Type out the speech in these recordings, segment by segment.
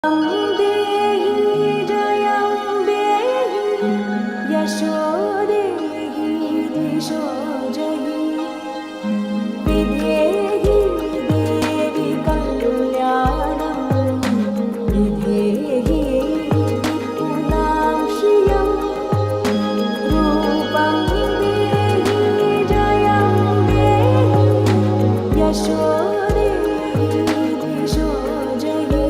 देहि जयं देहि यशो देहि दिशो जहि विधेहि देवि कल्याणं विधेहि विपुलां श्रियं रूपं देहि जयं देहि यशो देहि दिशो जहि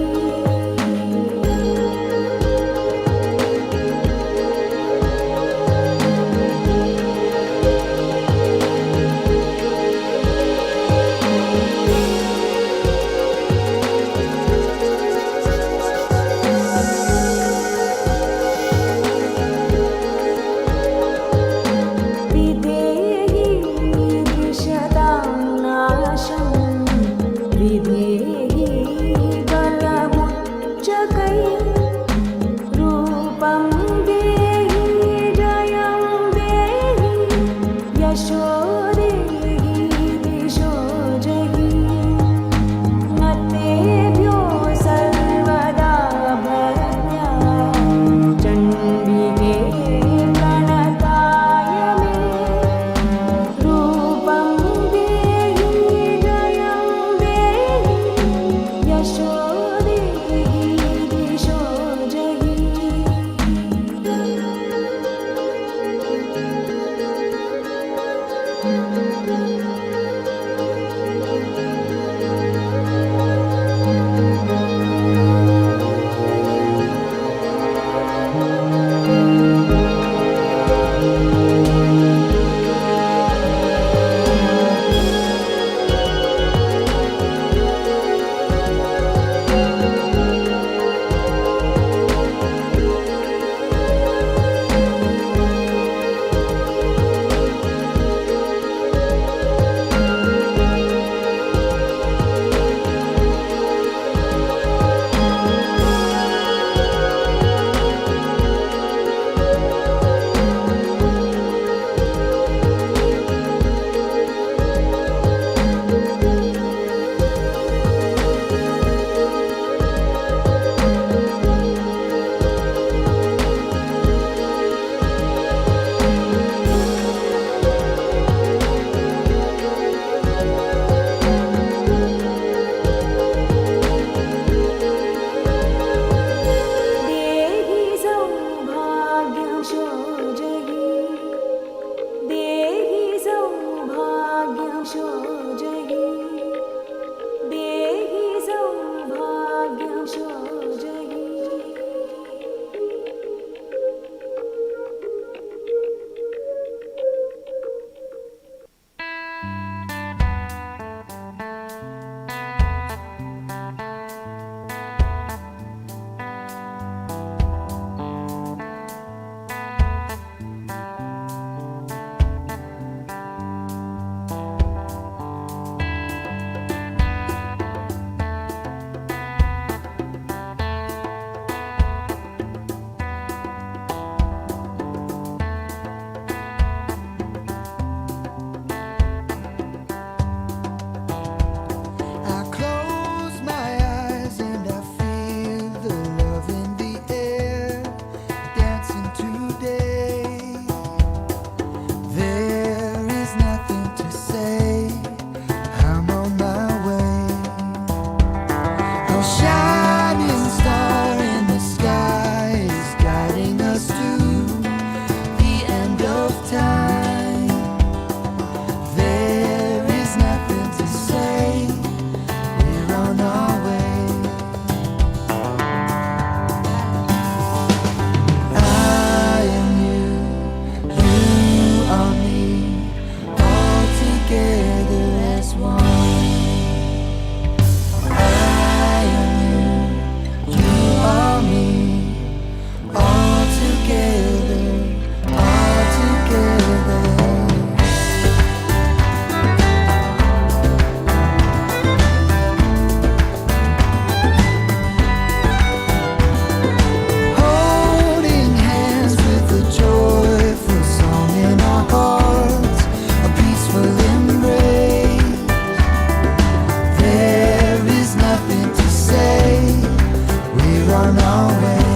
run away.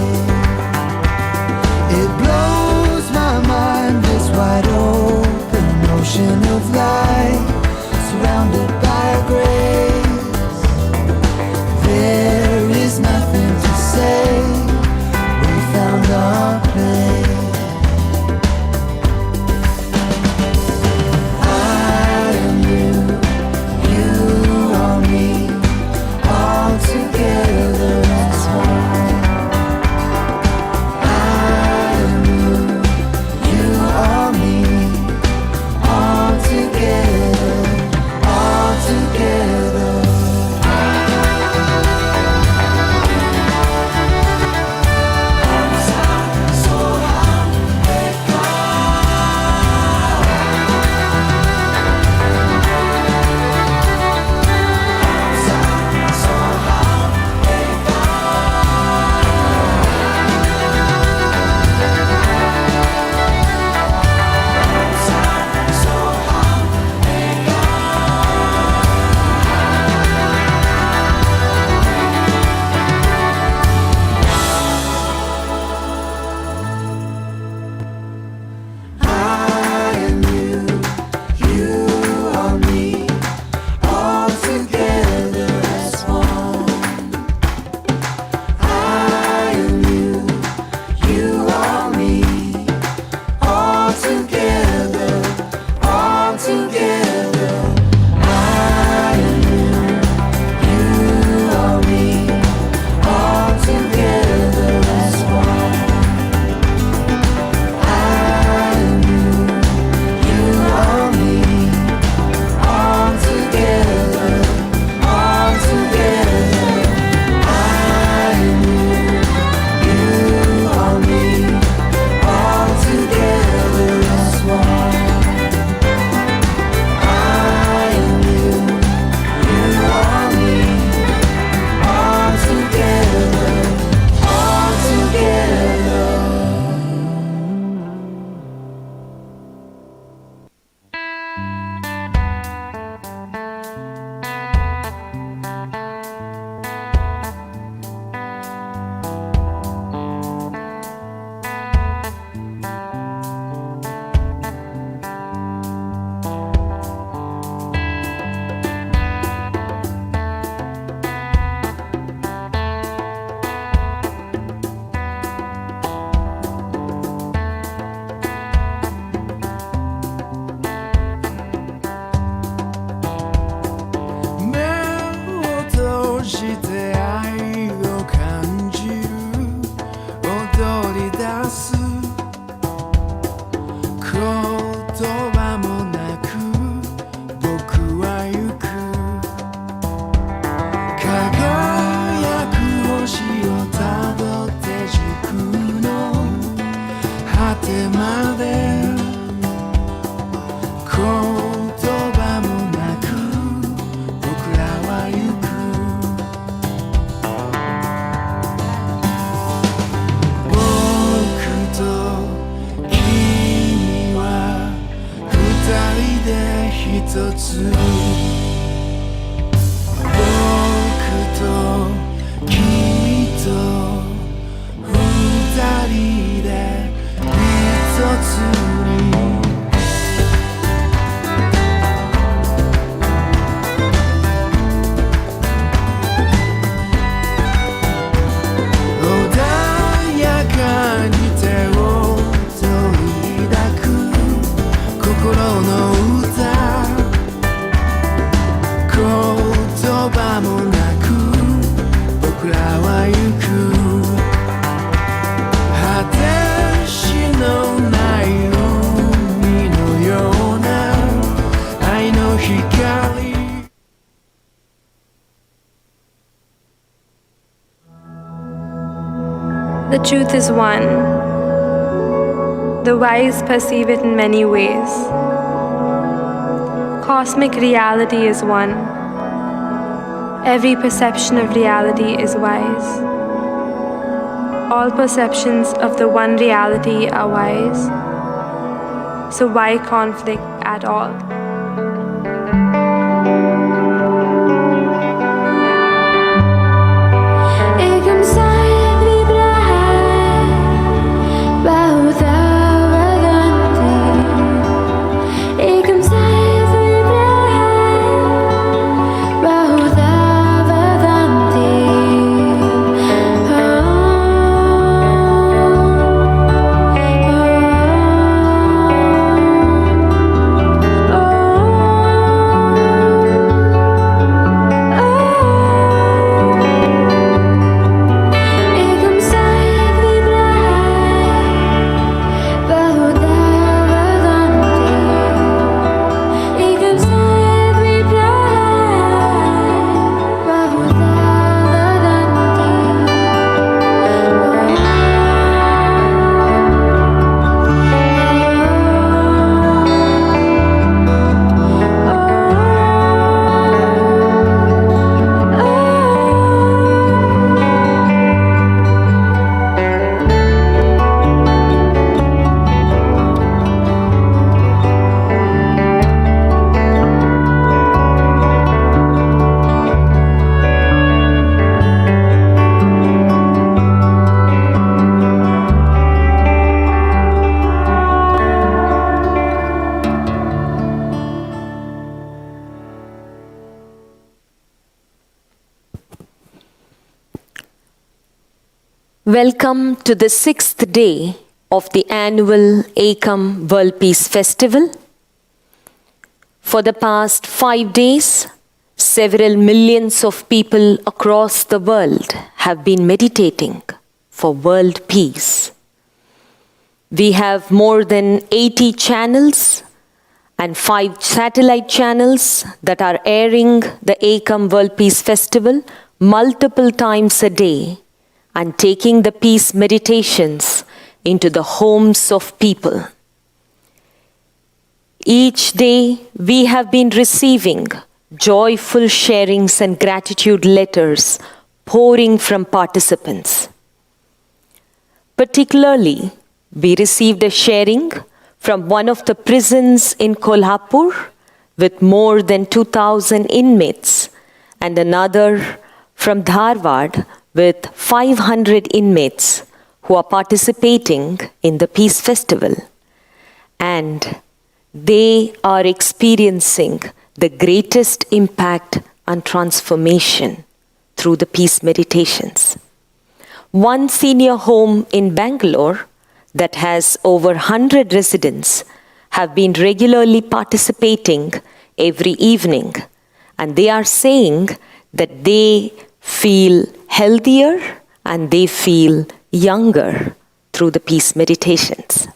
It blows my mind, this wide open ocean of light, surrounded by grace. There is nothing to say, we found our place. The truth is one. The wise perceive it in many ways. Cosmic reality is one. Every perception of reality is wise. All perceptions of the one reality are wise. So why conflict at all? Ekam Welcome to the 6th day of the annual Ekam World Peace Festival. For the past 5 days, several millions of people across the world have been meditating for world peace. We have more than 80 channels and 5 satellite channels that are airing the Ekam World Peace Festival multiple times a day and taking the peace meditations into the homes of people. Each day, we have been receiving joyful sharings and gratitude letters pouring from participants. Particularly, we received a sharing from one of the prisons in Kolhapur with more than 2,000 inmates and another from Dharwad with 500 inmates who are participating in the Peace Festival. And they are experiencing the greatest impact and transformation through the peace meditations. One senior home in Bangalore that has over 100 residents have been regularly participating every evening, and they are saying that they feel healthier and they feel younger through the peace meditations.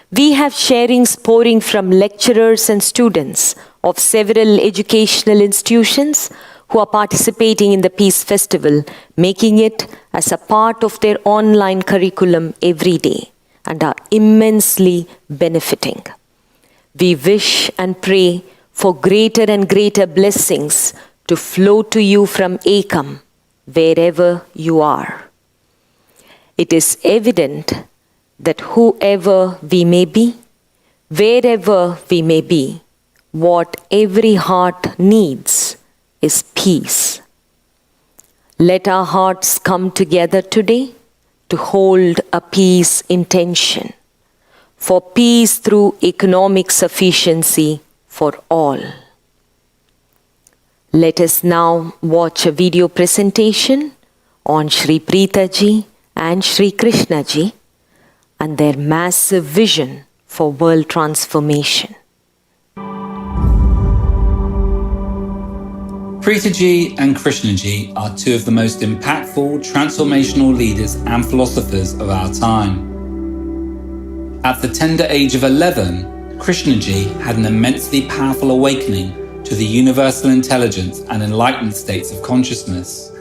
We have sharings pouring from lecturers and students of several educational institutions who are participating in the Peace Festival, making it as a part of their online curriculum every day and are immensely benefiting. We wish and pray for greater and greater blessings to flow to you from Ekam, wherever you are. It is evident that whoever we may be, wherever we may be, what every heart needs is peace. Let our hearts come together today to hold a peace intention for peace through economic sufficiency for all. Let us now watch a video presentation on Shri Preethaji and Shri Krishnaji and their massive vision for world transformation. Preethaji and Krishnaji are two of the most impactful transformational leaders and philosophers of our time. At the tender age of 11, Krishnaji had an immensely powerful awakening to the universal intelligence and enlightened states of consciousness.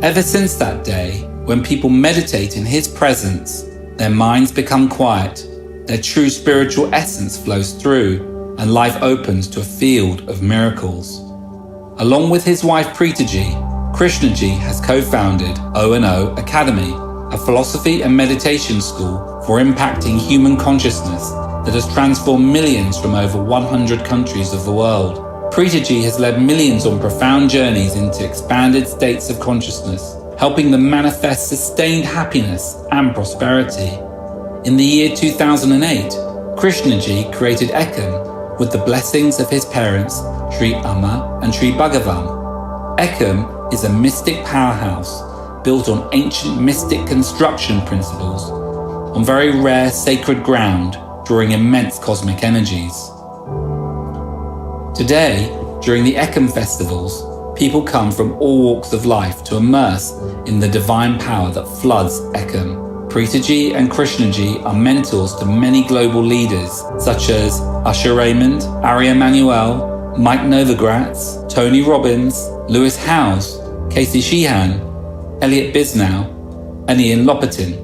Ever since that day, when people meditate in his presence, their minds become quiet, their true spiritual essence flows through, and life opens to a field of miracles. Along with his wife Preethaji, Krishnaji has co-founded O&O Academy, a philosophy and meditation school for impacting human consciousness that has transformed millions from over 100 countries of the world. Preethaji has led millions on profound journeys into expanded states of consciousness, helping them manifest sustained happiness and prosperity. In the year 2008, Krishnaji created Ekam with the blessings of his parents, Sri Amma and Sri Bhagavan. Ekam is a mystic powerhouse built on ancient mystic construction principles, on very rare sacred ground, drawing immense cosmic energies. Today, during the Ekam festivals, people come from all walks of life to immerse in the divine power that floods Ekam. Preethaji and Krishnaji are mentors to many global leaders such as Usher Raymond, Ari Emanuel, Mike Novogratz, Tony Robbins, Lewis Howes, Casey Sheehan, Elliot Bisnow, and Ian Lopatin.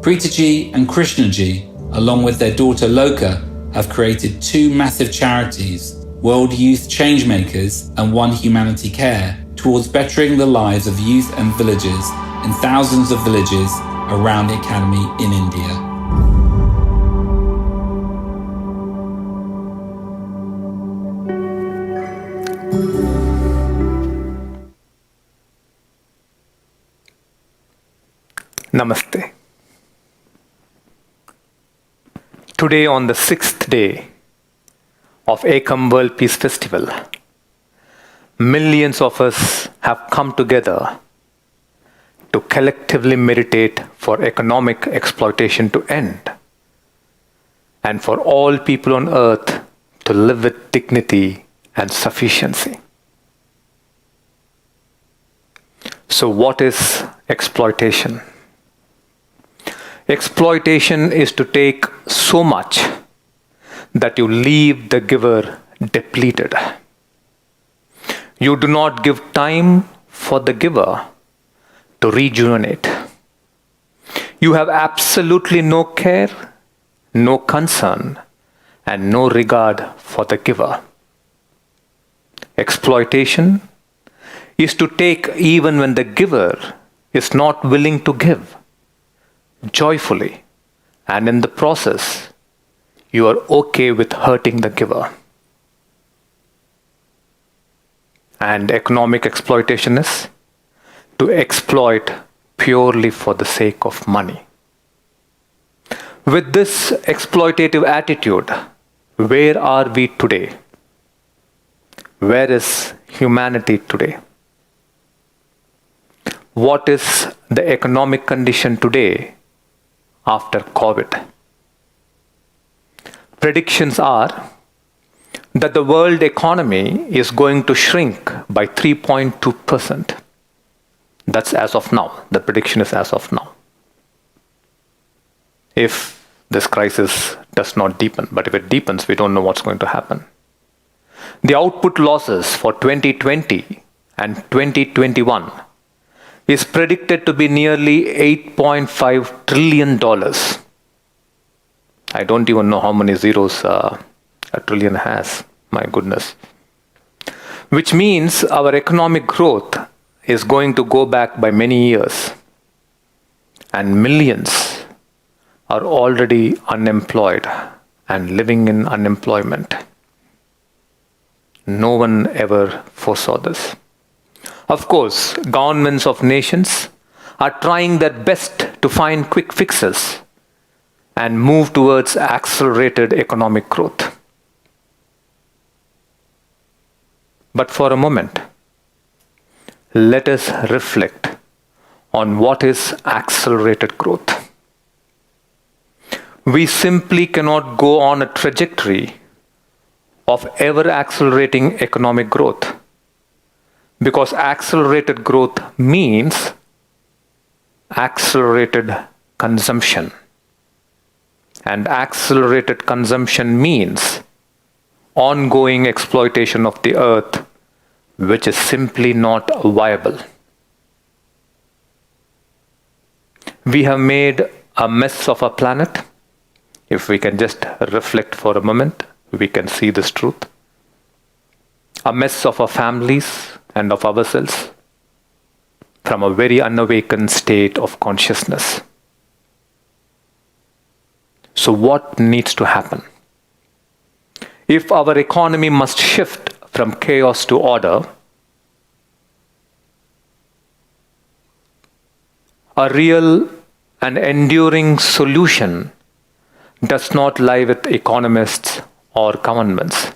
Preethaji and Krishnaji, along with their daughter Loka, have created 2 massive charities, World Youth Changemakers and One Humanity Care, towards bettering the lives of youth and villagers in thousands of villages around the Academy in India. Namaste. Today, on the 6th day of Ekam World Peace Festival, millions of us have come together to collectively meditate for economic exploitation to end, and for all people on earth to live with dignity and sufficiency. So, what is exploitation? Exploitation is to take so much that you leave the giver depleted. You do not give time for the giver to rejuvenate. You have absolutely no care, no concern, and no regard for the giver. Exploitation is to take even when the giver is not willing to give, joyfully, and in the process, you are okay with hurting the giver. And economic exploitation is to exploit purely for the sake of money. With this exploitative attitude, where are we today? Where is humanity today? What is the economic condition today after COVID? Predictions are that the world economy is going to shrink by 3.2%. That's as of now. The prediction is as of now. If this crisis does not deepen, but if it deepens, we don't know what's going to happen. The output losses for 2020 and 2021 is predicted to be nearly $8.5 trillion. I don't even know how many zeros a trillion has. My goodness. Which means our economic growth is going to go back by many years. And millions are already unemployed and living in unemployment. No one ever foresaw this. Of course, governments of nations are trying their best to find quick fixes and move towards accelerated economic growth. But for a moment, let us reflect on what is accelerated growth. We simply cannot go on a trajectory of ever accelerating economic growth, because accelerated growth means accelerated consumption. And accelerated consumption means ongoing exploitation of the earth, which is simply not viable. We have made a mess of our planet. If we can just reflect for a moment, we can see this truth. A mess of our families and of ourselves from a very unawakened state of consciousness. So what needs to happen? If our economy must shift from chaos to order, a real and enduring solution does not lie with economists or governments.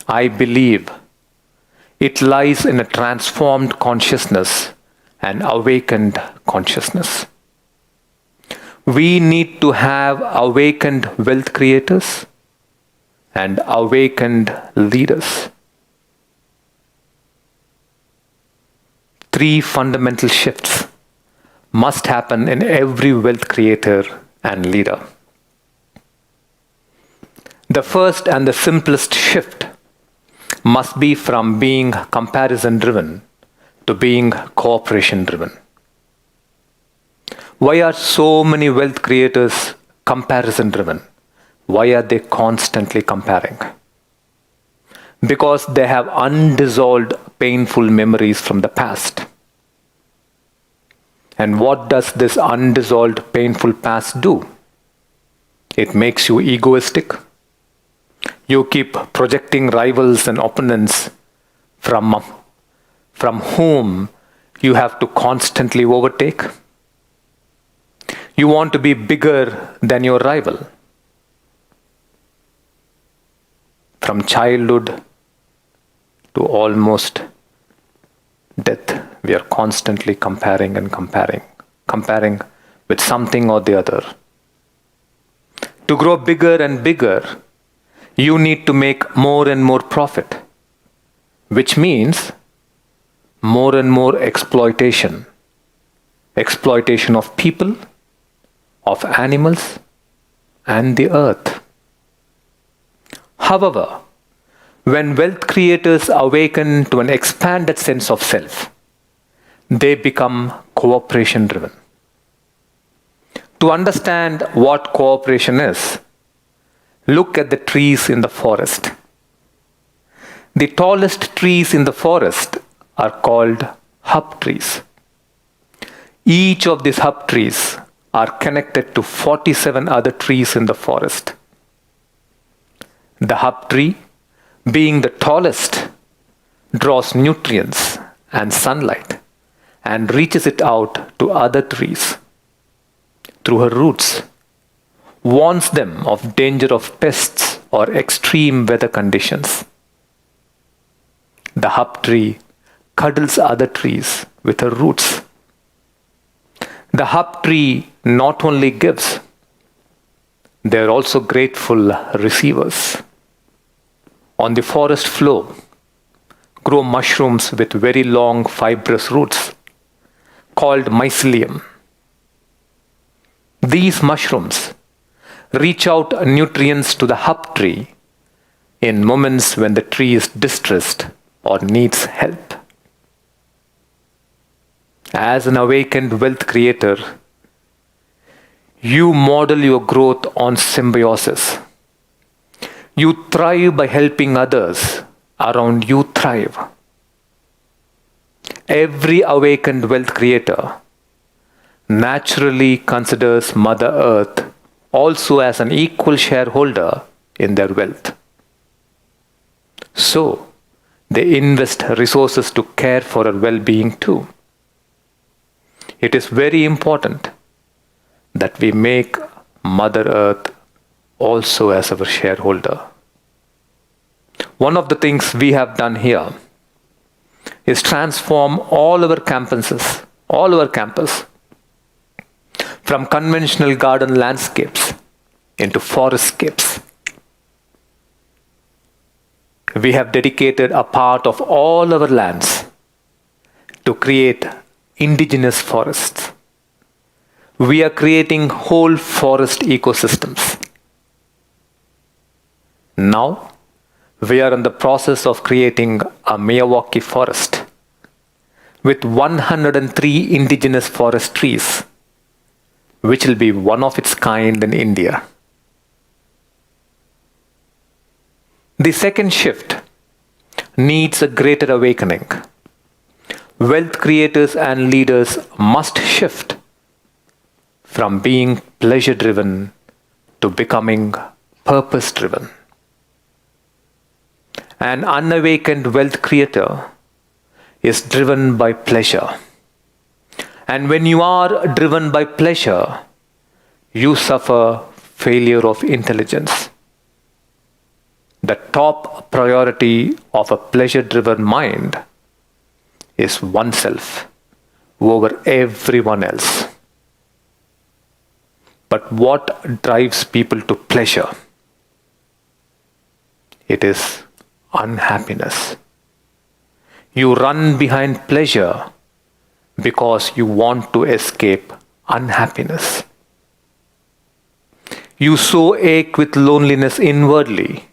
I believe it lies in a transformed consciousness and awakened consciousness. We need to have awakened wealth creators and awakened leaders. 3 fundamental shifts must happen in every wealth creator and leader. The first and the simplest shift must be from being comparison-driven to being cooperation-driven. Why are so many wealth creators comparison-driven? Why are they constantly comparing? Because they have undissolved, painful memories from the past. And what does this undissolved, painful past do? It makes you egoistic. You keep projecting rivals and opponents from whom you have to constantly overtake. You want to be bigger than your rival. From childhood to almost death, we are constantly comparing and comparing with something or the other. To grow bigger and bigger, you need to make more and more profit, which means more and more exploitation. Exploitation of people, of animals, and the earth. However, when wealth creators awaken to an expanded sense of self, they become cooperation driven. To understand what cooperation is, look at the trees in the forest. The tallest trees in the forest are called hub trees. Each of these hub trees are connected to 47 other trees in the forest. The hub tree, being the tallest, draws nutrients and sunlight and reaches it out to other trees through her roots, warns them of danger of pests or extreme weather conditions. The hub tree cuddles other trees with her roots. The hub tree not only gives, they are also grateful receivers. On the forest floor grow mushrooms with very long fibrous roots called mycelium. These mushrooms reach out nutrients to the hub tree in moments when the tree is distressed or needs help. As an awakened wealth creator, you model your growth on symbiosis. You thrive by helping others around you thrive. Every awakened wealth creator naturally considers Mother Earth also as an equal shareholder in their wealth. So, they invest resources to care for her well-being too. It is very important that we make Mother Earth also as our shareholder. One of the things we have done here is transform all our campuses, all our campus, from conventional garden landscapes into forestscapes. We have dedicated a part of all our lands to create indigenous forests. We are creating whole forest ecosystems. Now, we are in the process of creating a Miyawaki forest with 103 indigenous forest trees, which will be one of its kind in India. The second shift needs a greater awakening. Wealth creators and leaders must shift from being pleasure-driven to becoming purpose-driven. An unawakened wealth creator is driven by pleasure. And when you are driven by pleasure, you suffer failure of intelligence. The top priority of a pleasure-driven mind is oneself over everyone else. But what drives people to pleasure? It is unhappiness. You run behind pleasure because you want to escape unhappiness. You so ache with loneliness inwardly,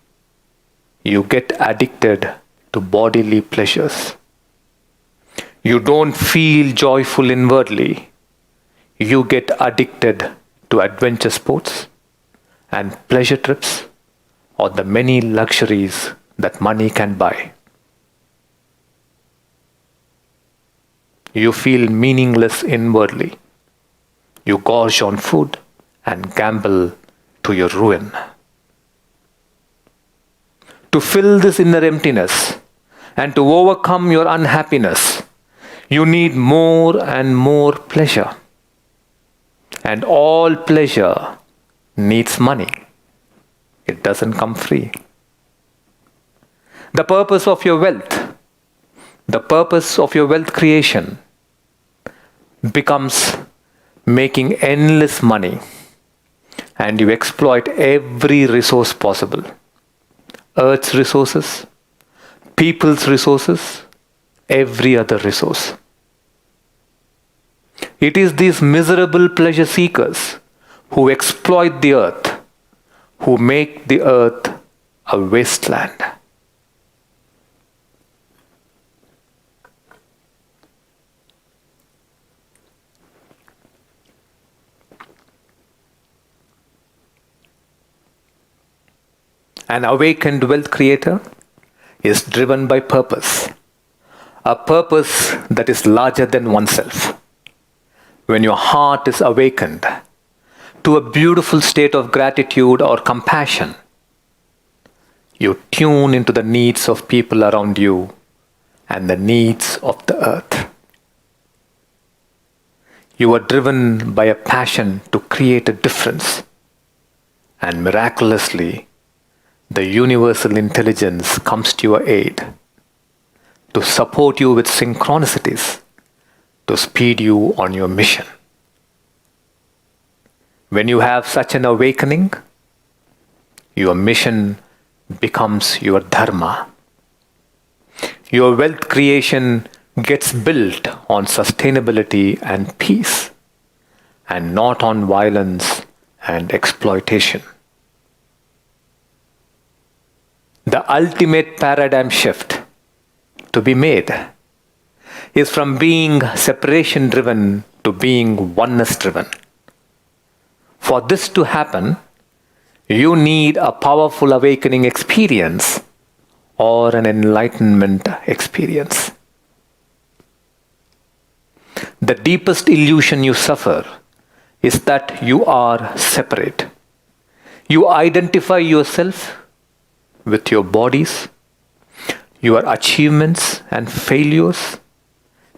you get addicted to bodily pleasures. You don't feel joyful inwardly, you get addicted to adventure sports and pleasure trips or the many luxuries that money can buy. You feel meaningless inwardly. You gorge on food and gamble to your ruin. To fill this inner emptiness and to overcome your unhappiness, you need more and more pleasure. And all pleasure needs money. It doesn't come free. The purpose of your wealth, the purpose of your wealth creation becomes making endless money, and you exploit every resource possible. Earth's resources, people's resources, every other resource. It is these miserable pleasure seekers who exploit the earth, who make the earth a wasteland. An awakened wealth creator is driven by purpose, a purpose that is larger than oneself. When your heart is awakened to a beautiful state of gratitude or compassion, you tune into the needs of people around you and the needs of the earth. You are driven by a passion to create a difference, and miraculously, the universal intelligence comes to your aid to support you with synchronicities, to speed you on your mission. When you have such an awakening, your mission becomes your dharma. Your wealth creation gets built on sustainability and peace, and not on violence and exploitation. The ultimate paradigm shift to be made is from being separation driven to being oneness driven. For this to happen, you need a powerful awakening experience or an enlightenment experience. The deepest illusion you suffer is that you are separate. You identify yourself with your bodies, your achievements and failures,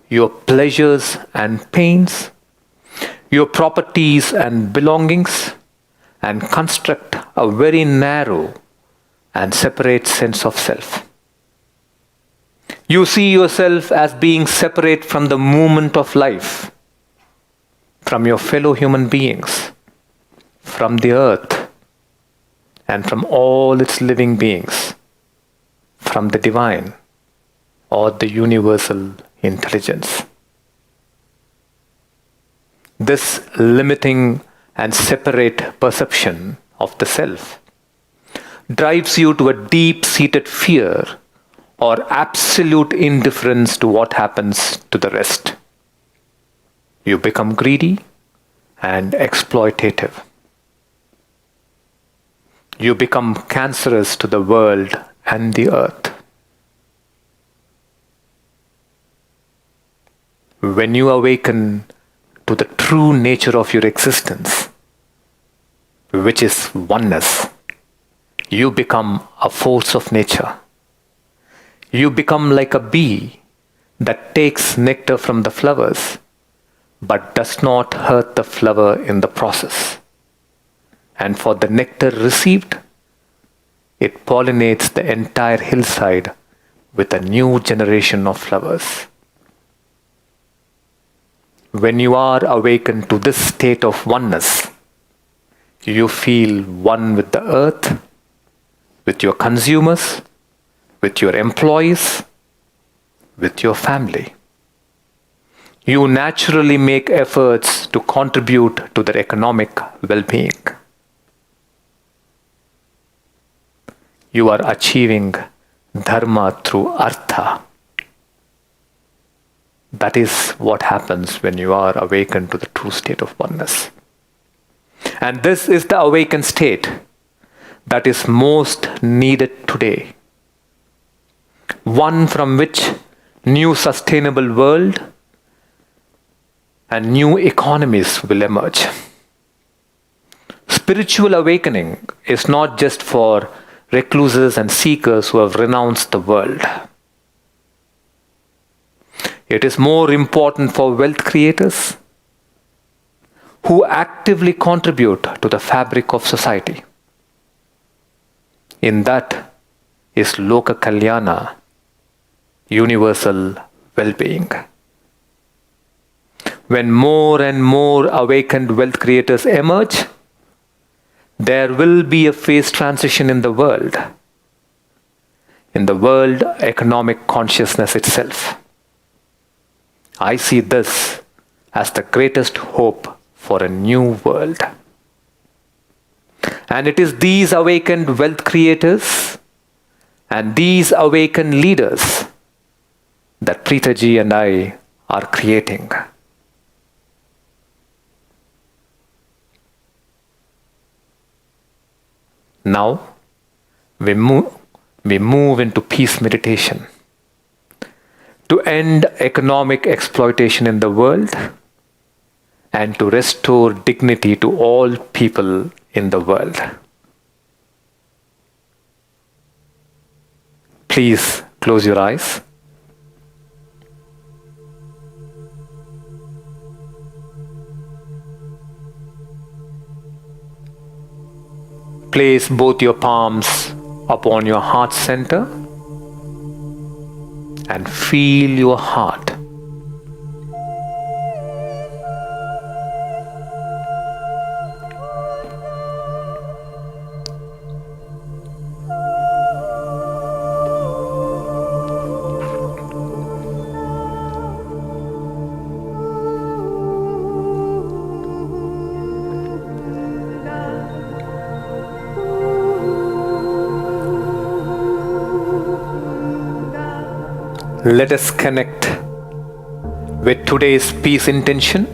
your pleasures and pains, your properties and belongings, and construct a very narrow and separate sense of self. You see yourself as being separate from the movement of life, from your fellow human beings, from the earth, and from all its living beings, from the divine or the universal intelligence. This limiting and separate perception of the self drives you to a deep-seated fear or absolute indifference to what happens to the rest. You become greedy and exploitative. You become cancerous to the world and the earth. When you awaken to the true nature of your existence, which is oneness, you become a force of nature. You become like a bee that takes nectar from the flowers, but does not hurt the flower in the process. And for the nectar received, it pollinates the entire hillside with a new generation of flowers. When you are awakened to this state of oneness, you feel one with the earth, with your consumers, with your employees, with your family. You naturally make efforts to contribute to their economic well-being. You are achieving dharma through artha. That is what happens when you are awakened to the true state of oneness. And this is the awakened state that is most needed today. One from which new sustainable world and new economies will emerge. Spiritual awakening is not just for recluses and seekers who have renounced the world. It is more important for wealth creators who actively contribute to the fabric of society. In that is Loka Kalyana universal well-being. When more and more awakened wealth creators emerge, there will be a phase transition in the world economic consciousness itself. I see this as the greatest hope for a new world. And it is these awakened wealth creators and these awakened leaders that Preethaji and I are creating. Now, we move into peace meditation to end economic exploitation in the world and to restore dignity to all people in the world. Please close your eyes. Place both your palms upon your heart center and feel your heart. Let us connect with today's peace intention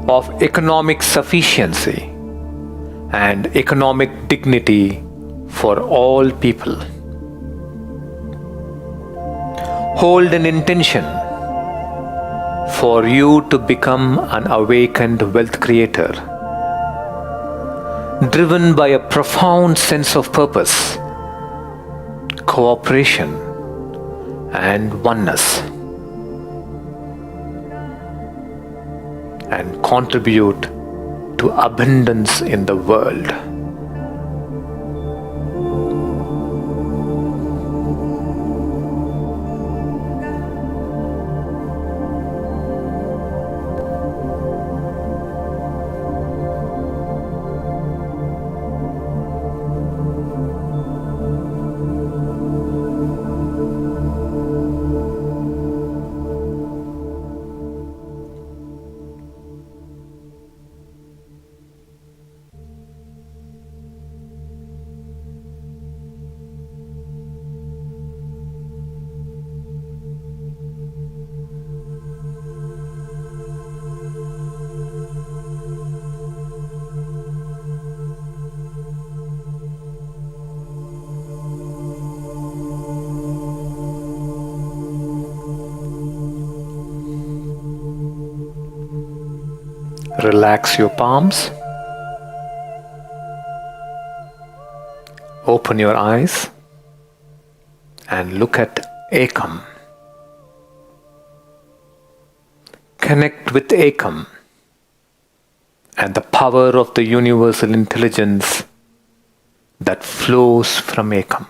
of economic sufficiency and economic dignity for all people. Hold an intention for you to become an awakened wealth creator, driven by a profound sense of purpose, cooperation, and oneness, and contribute to abundance in the world. Relax your palms. Open your eyes and look at Ekam. Connect with Ekam and the power of the universal intelligence that flows from Ekam.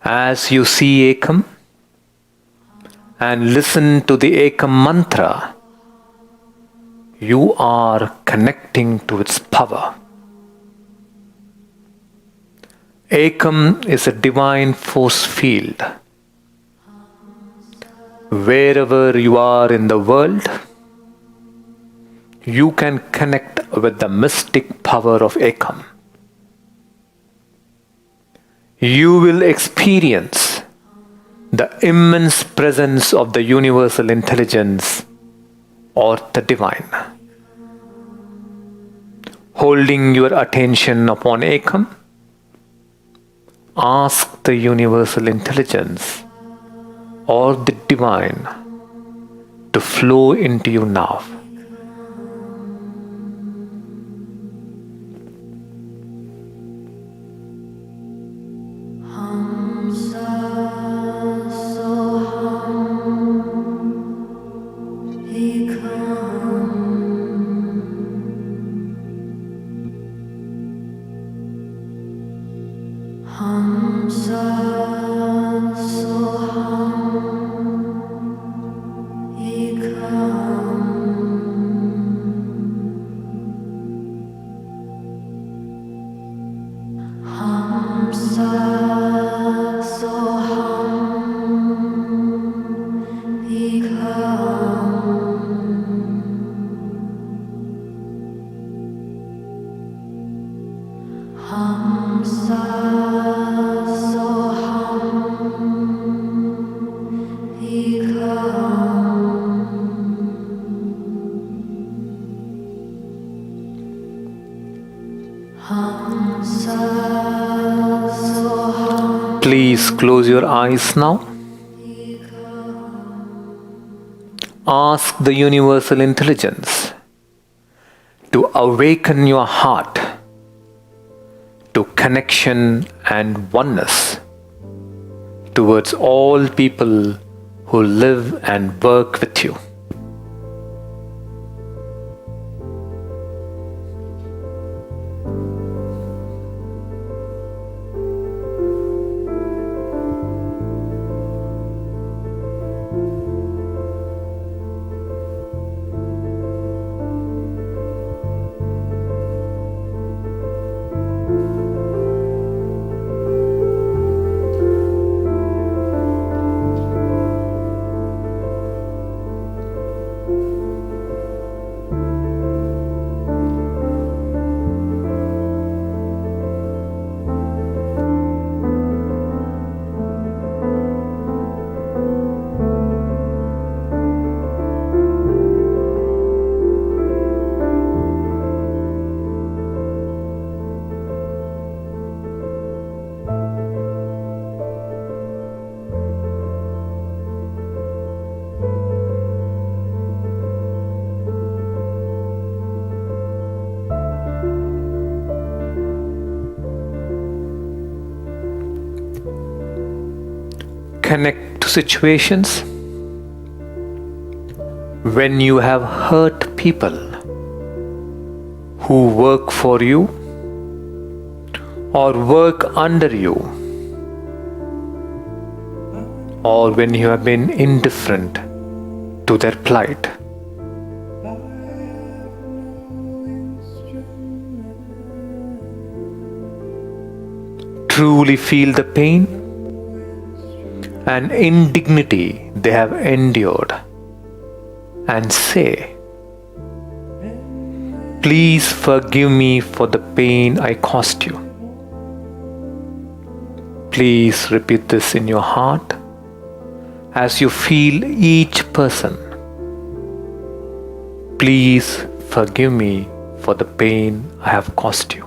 As you see Ekam and listen to the Ekam mantra, you are connecting to its power. Ekam is a divine force field. Wherever you are in the world, you can connect with the mystic power of Ekam. You will experience the immense presence of the universal intelligence or the divine. Holding your attention upon Ekam, ask the universal intelligence or the divine to flow into you now. Hum. Please close your eyes now. Ask the universal intelligence to awaken your heart to connection and oneness towards all people who live and work with you. Connect to situations when you have hurt people who work for you or work under you, or when you have been indifferent to their plight. Truly feel the pain and indignity they have endured and say, "Please forgive me for the pain I caused you." Please repeat this in your heart as you feel each person. Please forgive me for the pain I have caused you.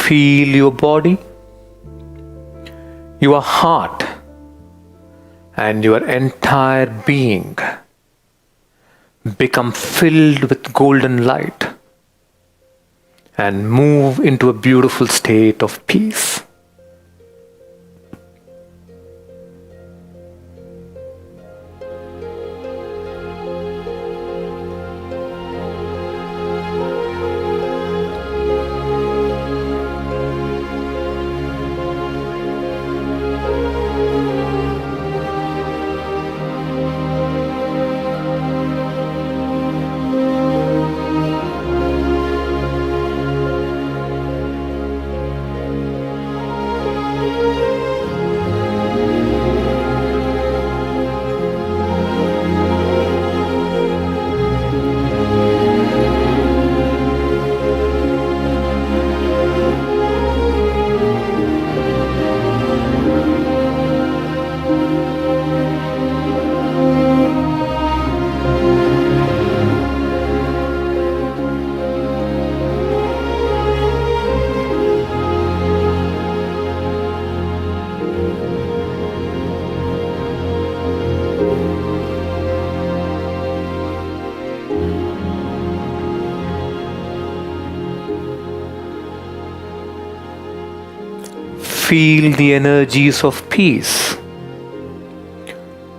Feel your body, your heart, and your entire being become filled with golden light and move into a beautiful state of peace. Feel the energies of peace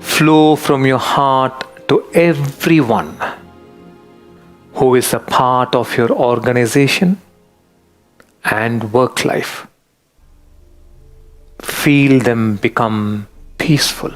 flow from your heart to everyone who is a part of your organization and work life. Feel them become peaceful.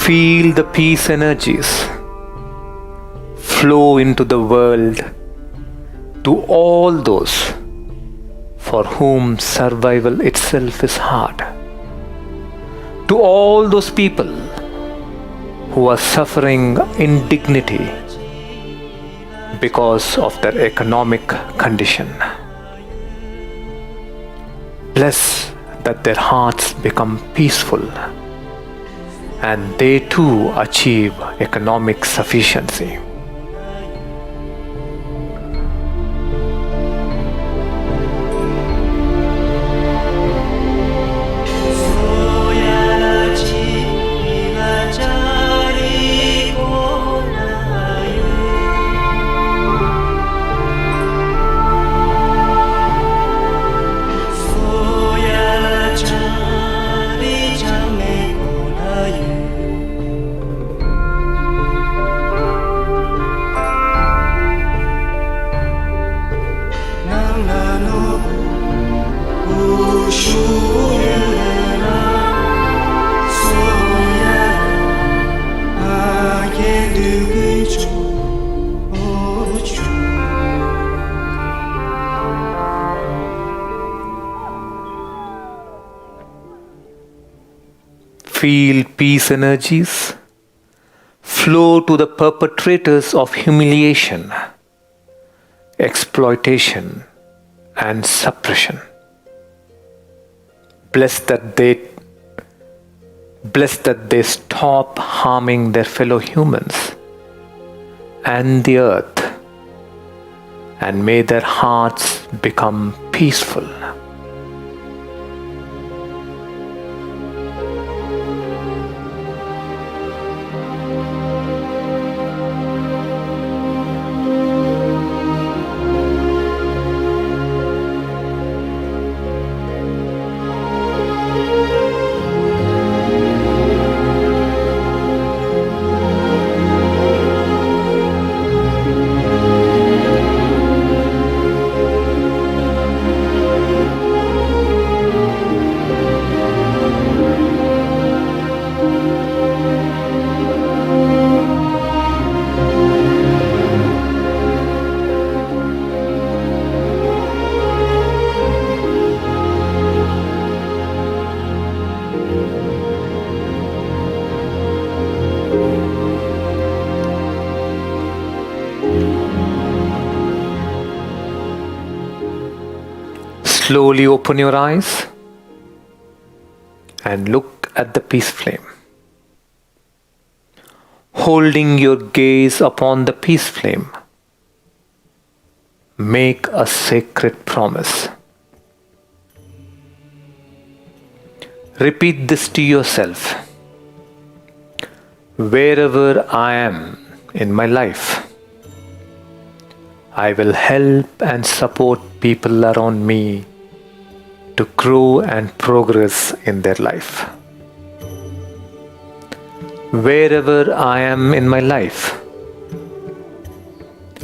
Feel the peace energies flow into the world to all those for whom survival itself is hard. To all those people who are suffering indignity because of their economic condition. Bless that their hearts become peaceful and they too achieve economic sufficiency. Feel peace energies flow to the perpetrators of humiliation, exploitation, and suppression. Bless that they stop harming their fellow humans and the earth, and may their hearts become peaceful. Slowly open your eyes and look at the peace flame. Holding your gaze upon the peace flame, make a sacred promise. Repeat this to yourself. Wherever I am in my life, I will help and support people around me to grow and progress in their life. Wherever I am in my life,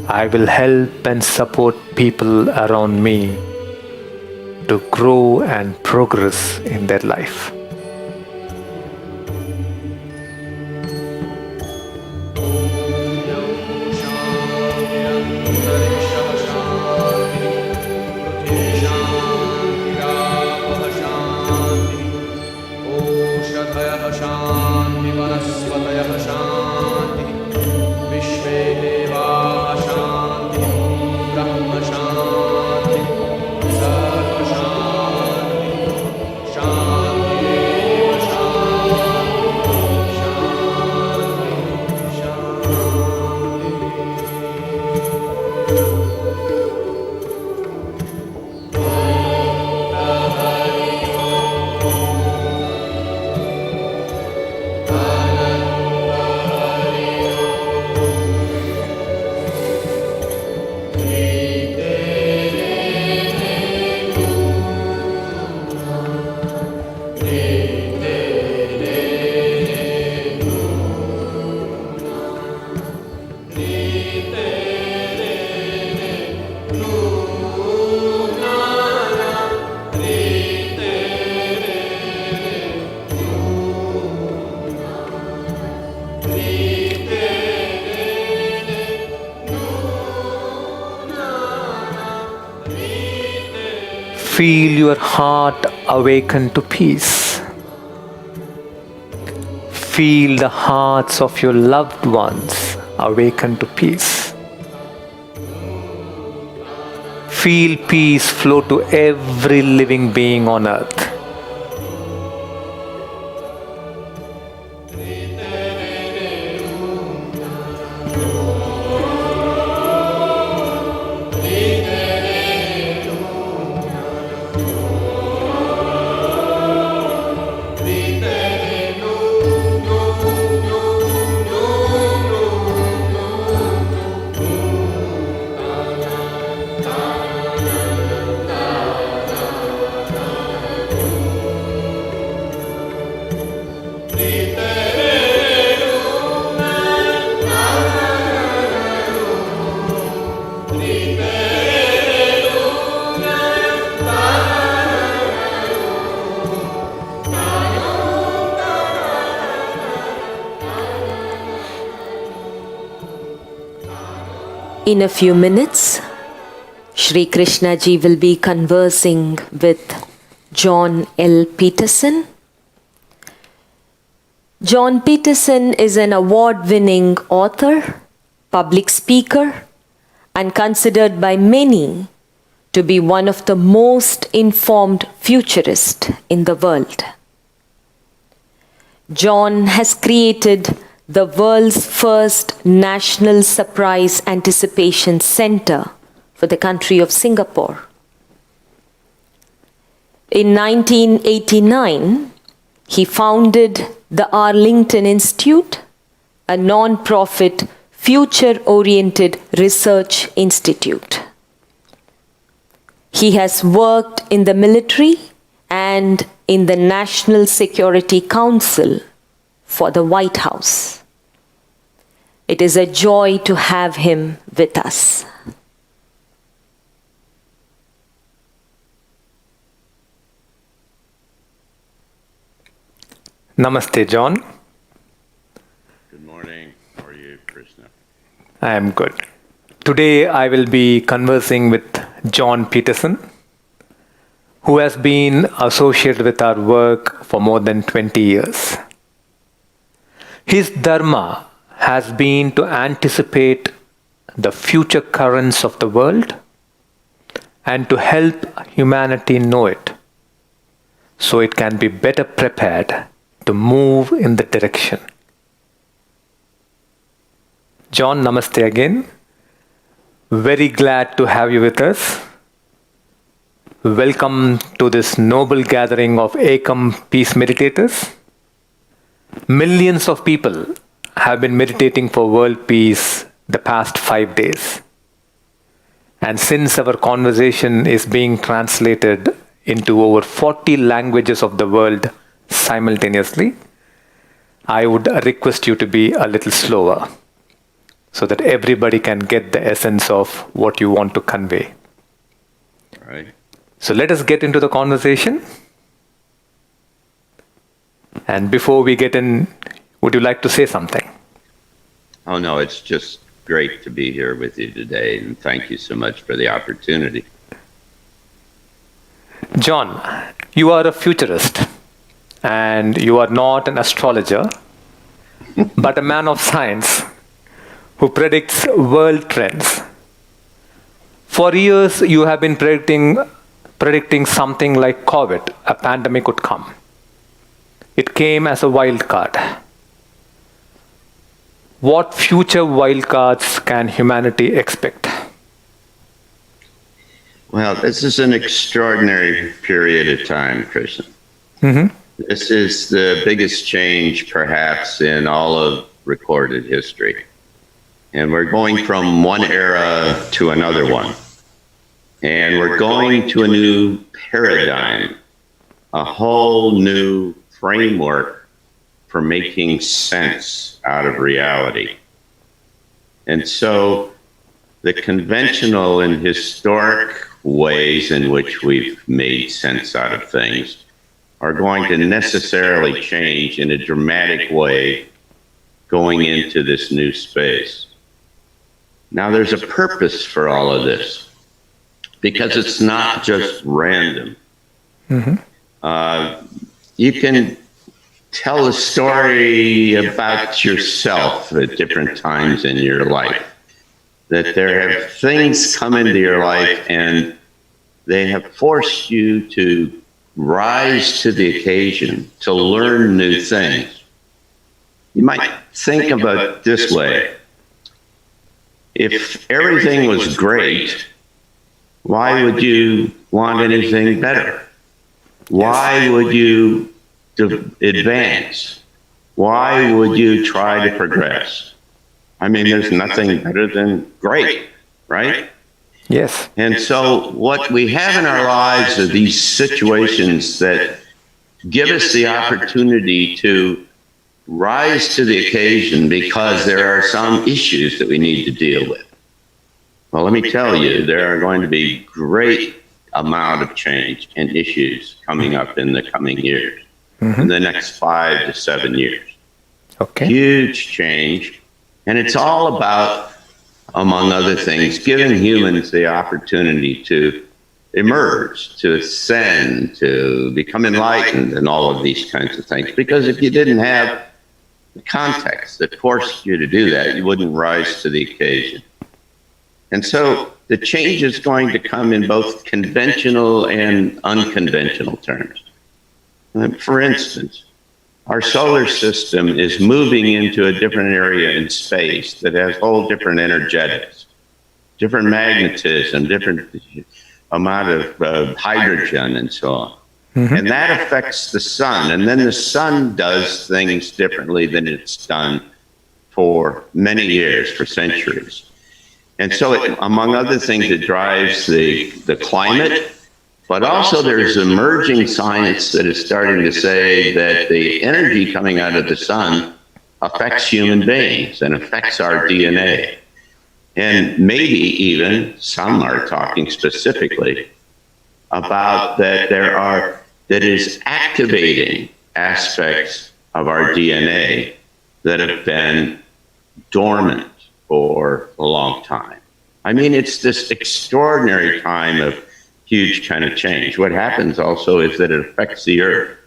I will help and support people around me to grow and progress in their life. Feel your heart awaken to peace. Feel the hearts of your loved ones awaken to peace. Feel peace flow to every living being on earth. In a few minutes, Shri Krishnaji will be conversing with John L. Peterson. John Peterson is an award-winning author, public speaker, and considered by many to be one of the most informed futurists in the world. John has created the world's first National Surprise Anticipation Center for the country of Singapore. In 1989, he founded the Arlington Institute, a non-profit, future-oriented research institute. He has worked in the military and in the National Security Council for the White House. It is a joy to have him with us. Namaste, John. Good morning. How are you, Krishna? I am good. Today I will be conversing with John Peterson, who has been associated with our work for more than 20 years. His dharma has been to anticipate the future currents of the world and to help humanity know it so it can be better prepared to move in the direction. John, namaste again. Very glad to have you with us. Welcome to this noble gathering of Ekam Peace Meditators. Millions of people have been meditating for world peace the past 5 days. And since our conversation is being translated into over 40 languages of the world simultaneously, I would request you to be a little slower. so that everybody can get the essence of what you want to convey. Right. So let us get into the conversation. And before we get in, would you like to say something? Oh, no, it's just great to be here with you today, and thank you so much for the opportunity. John, you are a futurist, and you are not an astrologer, but a man of science who predicts world trends. For years, you have been predicting something like COVID, a pandemic would come. It came as a wild card. What future wild cards can humanity expect? Well, this is an extraordinary period of time, Krishna. Mm-hmm. This is the biggest change, perhaps, in all of recorded history. And we're going from one era to another one. And we're going to a new paradigm, a whole new framework for making sense out of reality. And so the conventional and historic ways in which we've made sense out of things are going to necessarily change in a dramatic way going into this new space. Now, there's a purpose for all of this, because it's not just random. Mm-hmm. You can tell a story about yourself at different times in your life, that there have things come into your life and they have forced you to rise to the occasion, to learn new things. You might think about it this way. If everything was great, why would you want anything better? Why would you advance? Why would you try to progress? I mean, there's nothing better than great, right? Yes. And so what we have in our lives are these situations that give us the opportunity to rise to the occasion because there are some issues that we need to deal with. Well, let me tell you, there are going to be great amount of change and issues coming up in the coming years, in the next 5 to 7 years. Okay. Huge change. And it's all about, among other things, giving humans the opportunity to emerge, to ascend, to become enlightened, and all of these kinds of things. Because if you didn't have the context that forced you to do that, you wouldn't rise to the occasion. And so the change is going to come in both conventional and unconventional terms. For instance, our solar system is moving into a different area in space that has whole different energetics, different magnetism, different amount of hydrogen and so on. Mm-hmm. And that affects the sun. And then the sun does things differently than it's done for many years, for centuries. And so, among other things, it drives the climate, but also there's emerging science that is starting to say that the energy coming out of the sun affects human beings and affects our DNA. And maybe even, some are talking specifically about that that is activating aspects of our DNA that have been dormant for a long time. I mean, it's this extraordinary time of huge kind of change. What happens also is that it affects the earth.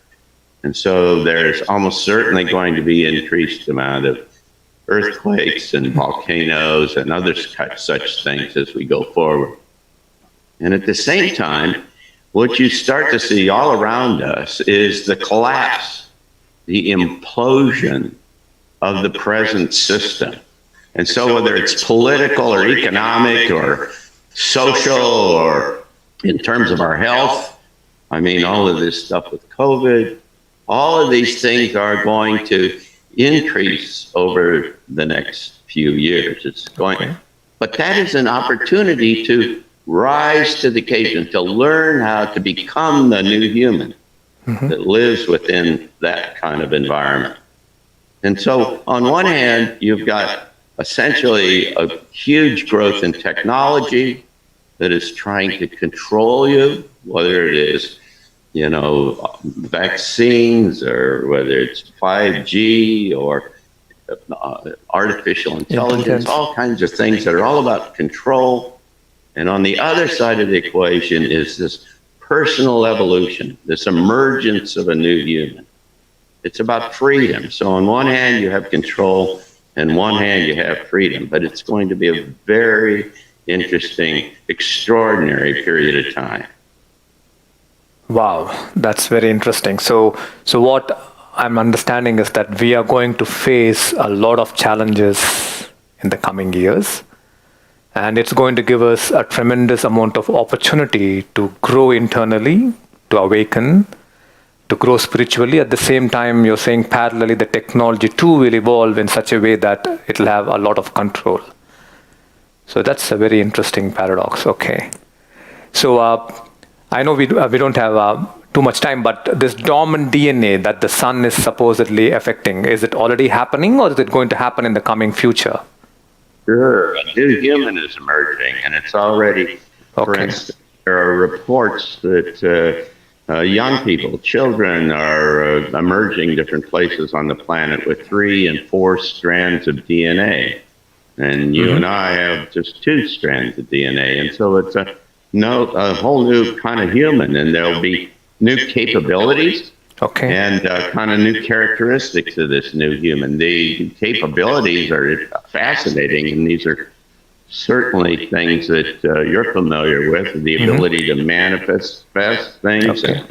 And so there's almost certainly going to be increased amount of earthquakes and volcanoes and other such things as we go forward. And at the same time, what you start to see all around us is the collapse, the implosion of the present system. And so whether it's political or economic or social or in terms of our health, I mean, all of this stuff with COVID, all of these things are going to increase over the next few years. It's going, but that is an opportunity to rise to the occasion, to learn how to become the new human that lives within that kind of environment. And so on one hand, you've got essentially a huge growth in technology that is trying to control you, whether it is, vaccines or whether it's 5G or artificial intelligence, all kinds of things that are all about control. And on the other side of the equation is this personal evolution, this emergence of a new human. It's about freedom. So on one hand, you have control, and one hand, you have freedom. But it's going to be a very interesting, extraordinary period of time. Wow, that's very interesting. So what I'm understanding is that we are going to face a lot of challenges in the coming years, and it's going to give us a tremendous amount of opportunity to grow internally, to awaken, to grow spiritually. At the same time, you're saying parallelly the technology too will evolve in such a way that it'll have a lot of control. So that's a very interesting paradox. Okay. So I know we don't have too much time, but this dormant DNA that the sun is supposedly affecting, is it already happening or is it going to happen in the coming future? Sure. A new human is emerging, and it's already, for instance, there are reports that young people, children, are emerging different places on the planet with 3 and 4 strands of DNA. And you and I have just 2 strands of DNA. And so it's a whole new kind of human, and there'll be new capabilities and kind of new characteristics of this new human. The capabilities are fascinating, and these are certainly things that you're familiar with, the ability to manifest things, and,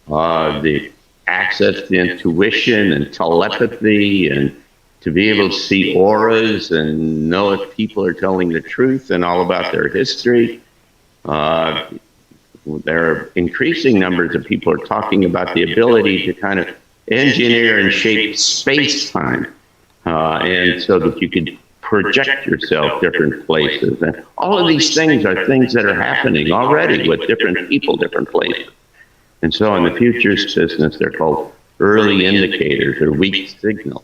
the access to intuition and telepathy, and to be able to see auras and know if people are telling the truth and all about their history. There are increasing numbers of people are talking about the ability to kind of engineer and shape space-time, and so that you can project yourself different places. And all of these things are things that are happening already with different people, different places. And so in the futures business, they're called early indicators or weak signals.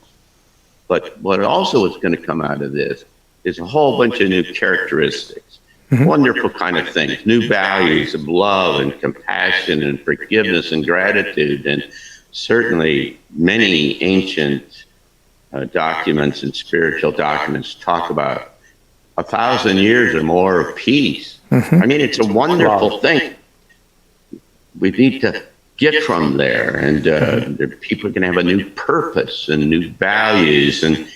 But what also is going to come out of this is a whole bunch of new characteristics, wonderful kind of things, new values of love and compassion and forgiveness and gratitude. And certainly many ancient documents and spiritual documents talk about 1,000 years or more of peace. I mean, it's a wonderful thing. We need to get from there, and people are going to have a new purpose and new values, and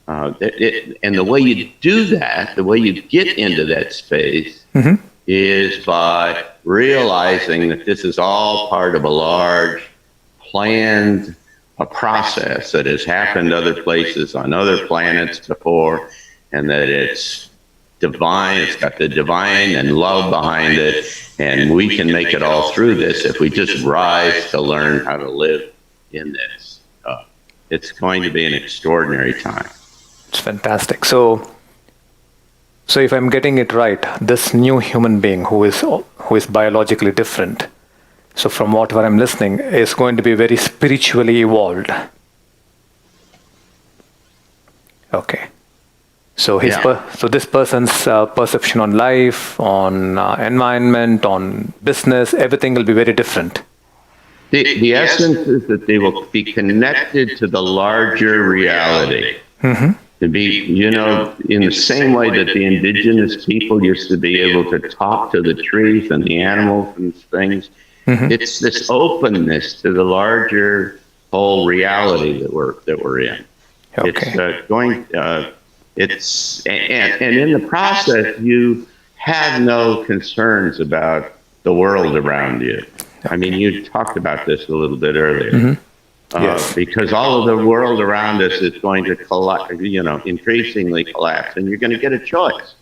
the way you do that, the way you get into that space, is by realizing that this is all part of a large, planned process that has happened other places on other planets before, and that it's divine, it's got the divine and love behind it, and we can make it all through this if we just rise to learn how to live in this. It's going to be an extraordinary time. It's fantastic. So if I'm getting it right, this new human being who is biologically different, so from whatever I'm listening, is going to be very spiritually evolved. Okay. So so this person's perception on life, on environment, on business, everything will be very different. The essence is that they will be connected to the larger reality. To be, in the same way that the indigenous people used to be able to talk to the trees and the animals and things, it's this openness to the larger whole reality that we're in. It's and in the process, you have no concerns about the world around you. I mean, you talked about this a little bit earlier. Yes. Because all of the world around us is going to collapse, increasingly collapse, and you're going to get a choice.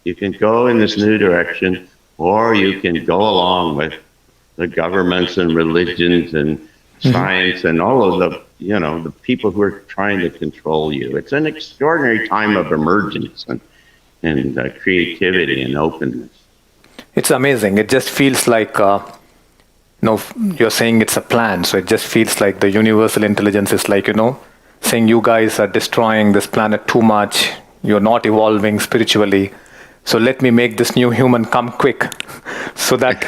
You can go in this new direction, or you can go along with the governments and religions and science and all of the, the people who are trying to control you. It's an extraordinary time of emergence and creativity and openness. It's amazing. It just feels like, you're saying it's a plan. So it just feels like the universal intelligence is like, saying you guys are destroying this planet too much. you're not evolving spiritually. So let me make this new human come quick, so that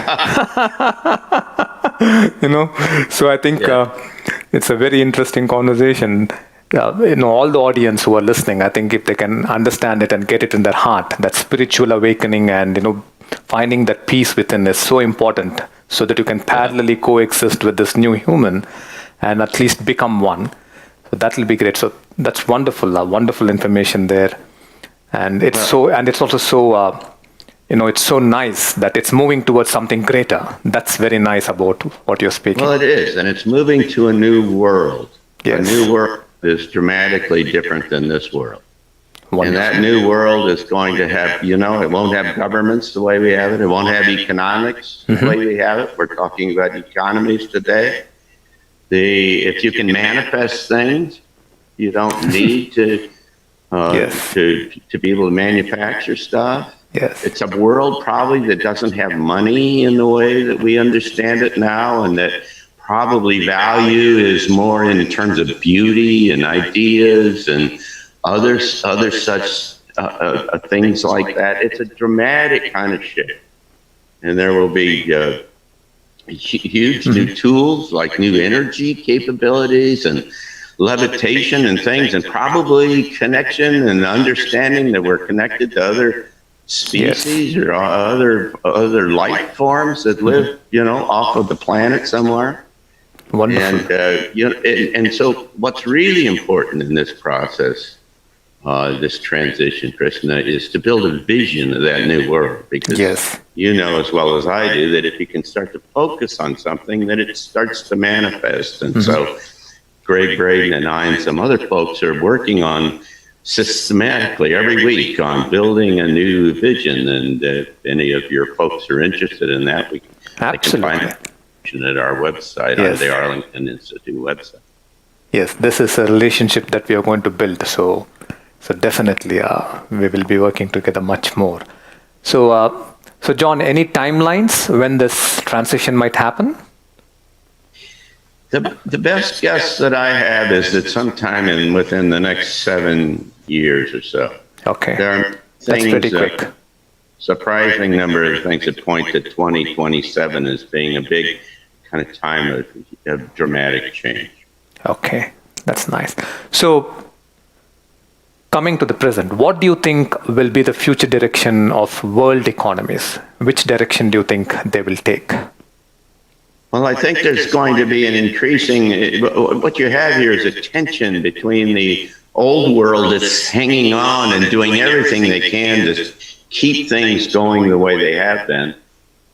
So I think it's a very interesting conversation. All the audience who are listening, I think if they can understand it and get it in their heart, that spiritual awakening and finding that peace within is so important, so that you can parallelly coexist with this new human and at least become one. So that will be great. So that's wonderful, wonderful information there. And it's also so, it's so nice that it's moving towards something greater. That's very nice about what you're speaking. Well, it is, and it's moving to a new world. Yes. A new world is dramatically different than this world. Wonderful. And that new world is going to have, it won't have governments the way we have it. It won't have economics the way we have it. We're talking about economies today. If you can manifest things, you don't need to be able to manufacture stuff. Yes. It's a world probably that doesn't have money in the way that we understand it now, and that probably value is more in terms of beauty and ideas and other such things like that. It's a dramatic kind of shift, and there will be huge new tools like new energy capabilities and levitation and things, and probably connection and understanding that we're connected to other species or other life forms that live, off of the planet somewhere. Wonderful. And so what's really important in this process, this transition, Krishna, is to build a vision of that new world. Because you know as well as I do that if you can start to focus on something, that it starts to manifest. And so Greg Braden and I and some other folks are working on systematically every week on building a new vision. And if any of your folks are interested in that, they can find information at our website, on the Arlington Institute website. Yes, this is a relationship that we are going to build. So definitely we will be working together much more. So John, any timelines when this transition might happen? The best guess that I have is that sometime within the next 7 years or so. Okay. There are That's things, pretty quick. Surprising number of things that point to 2027 as being a big kind of time of dramatic change. Okay, that's nice. So coming to the present, what do you think will be the future direction of world economies? Which direction do you think they will take? Well, I think there's going to be an increasing, what you have here is a tension between the old world that's hanging on and doing everything they can to keep things going the way they have been.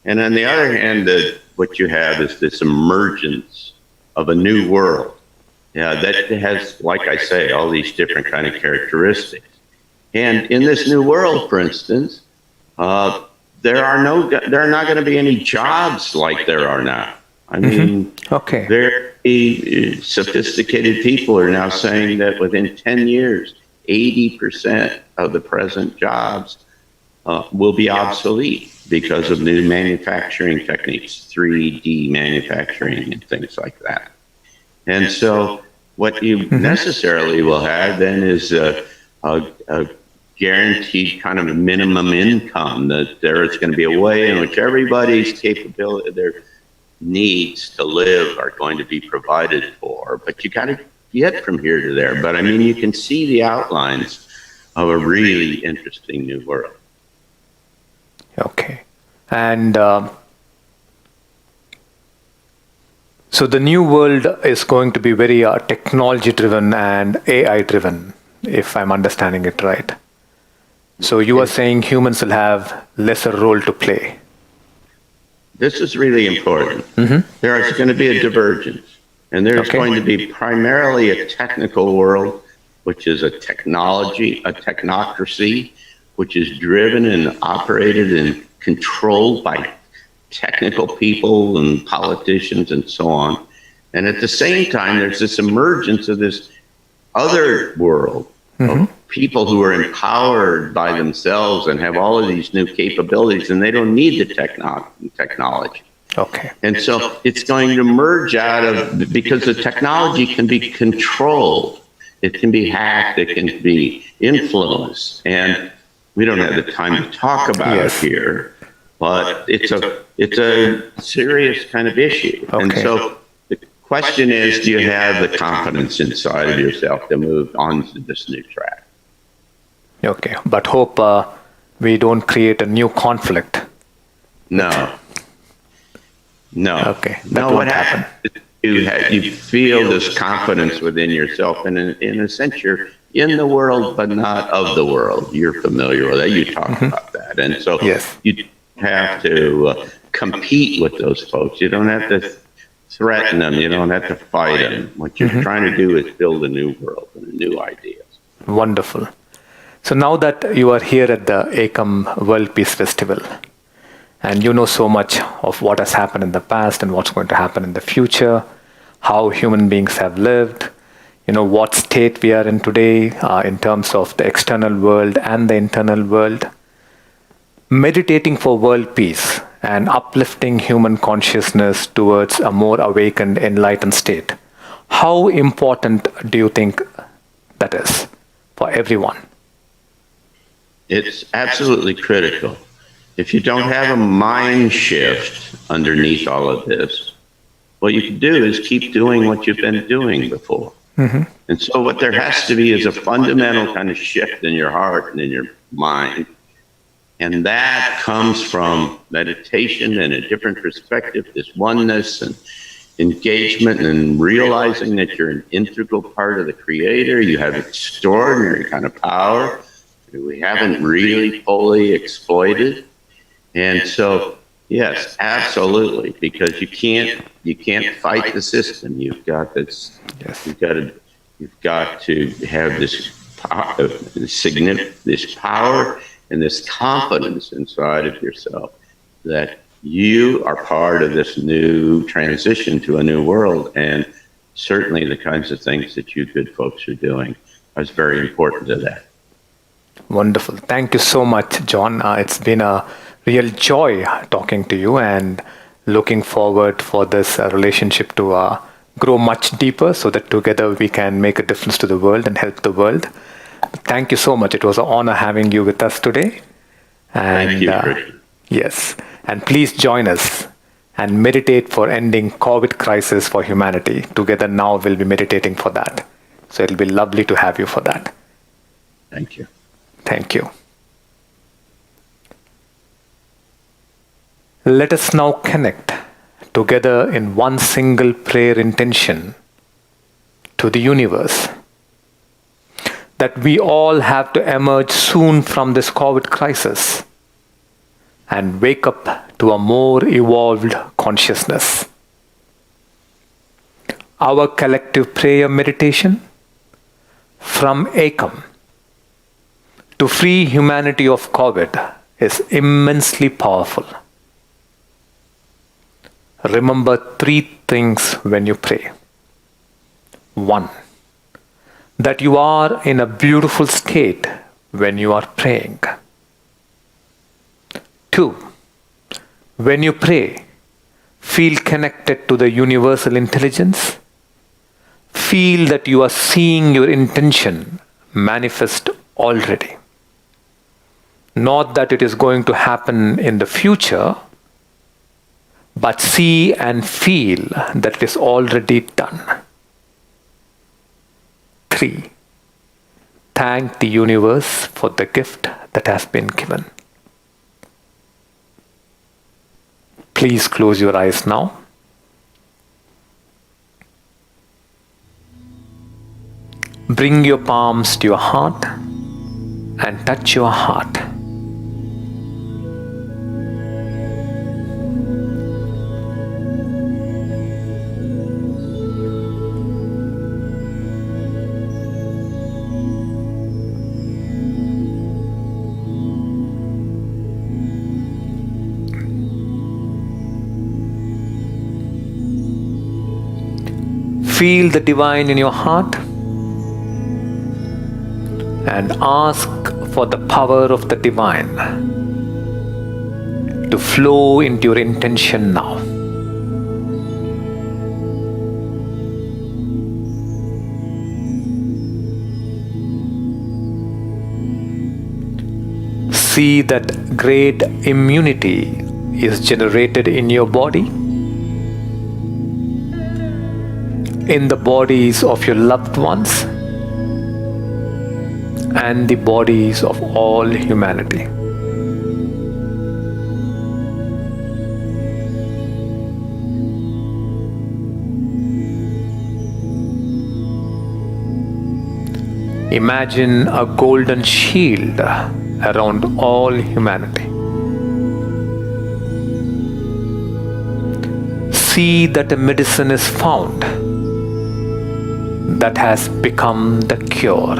And on the other hand, what you have is this emergence of a new world that has, like I say, all these different kind of characteristics. And in this new world, for instance, there are not going to be any jobs like there are now. I mean, very sophisticated people are now saying that within 10 years, 80% of the present jobs will be obsolete because of new manufacturing techniques, 3D manufacturing and things like that. And so what you necessarily will have then is a guaranteed kind of a minimum income, that there is going to be a way in which everybody's capability, their needs to live are going to be provided for. But you got to get from here to there. But I mean, you can see the outlines of a really interesting new world. Okay. And so the new world is going to be very technology driven and AI driven, if I'm understanding it right. So you are saying humans will have lesser role to play. This is really important. There is going to be a divergence, and there's going to be primarily a technical world, which is a technocracy, which is driven and operated and controlled by technical people and politicians and so on. And at the same time, there's this emergence of this other world of people who are empowered by themselves and have all of these new capabilities, and they don't need the technology. Okay. And so it's going to merge out of, because the technology can be controlled It can be hacked. It can be influenced. And we don't have the time to talk about it here, but it's a serious kind of issue. Okay. And so the question is, do you have the confidence inside of yourself to move on to this new track? Okay, but hope we don't create a new conflict. No. Okay, that No, won't what happens is you feel this confidence within yourself, and in a sense, you're in the world, but not of the world. You're familiar with that. You talk about that. And so you have to compete with those folks. You don't have to threaten them. You don't have to fight them. What you're trying to do is build a new world and new ideas. Wonderful. So now that you are here at the Ekam World Peace Festival, and you know so much of what has happened in the past and what's going to happen in the future, how human beings have lived, you know, what state we are in today in terms of the external world and the internal world, meditating for world peace and uplifting human consciousness towards a more awakened, enlightened state. How important do you think that is for everyone? It's absolutely critical. If you don't have a mind shift underneath all of this, what you can do is keep doing what you've been doing before. And so what there has to be is a fundamental kind of shift in your heart and in your mind. And that comes from meditation and a different perspective, this oneness and engagement and realizing that you're an integral part of the Creator. You have extraordinary kind of power that we haven't really fully exploited. And so, yes, absolutely, because you can't fight the system. You've got this. You've got to have this power and this confidence inside of yourself that you are part of this new transition to a new world. And certainly, the kinds of things that you good folks are doing is very important to that. Wonderful. Thank you so much, John. It's been a real joy talking to you and looking forward for this relationship to grow much deeper so that together we can make a difference to the world and help the world. Thank you so much. It was an honor having you with us today. And, thank you, Krishna. Yes. And please join us and meditate for ending COVID crisis for humanity. Together now we'll be meditating for that. So it'll be lovely to have you for that. Thank you. Thank you. Let us now connect together in one single prayer intention to the universe that we all have to emerge soon from this COVID crisis and wake up to a more evolved consciousness. Our collective prayer meditation from Ekam to free humanity of COVID is immensely powerful. Remember 3 things when you pray. 1, that you are in a beautiful state when you are praying. 2, when you pray, feel connected to the universal intelligence. Feel that you are seeing your intention manifest already. Not that it is going to happen in the future, but see and feel that it is already done. 3, thank the universe for the gift that has been given. Please close your eyes now. Bring your palms to your heart and touch your heart. Feel the divine in your heart and ask for the power of the divine to flow into your intention now. See that great immunity is generated in your body, in the bodies of your loved ones, and the bodies of all humanity. Imagine a golden shield around all humanity. See that a medicine is found that has become the cure.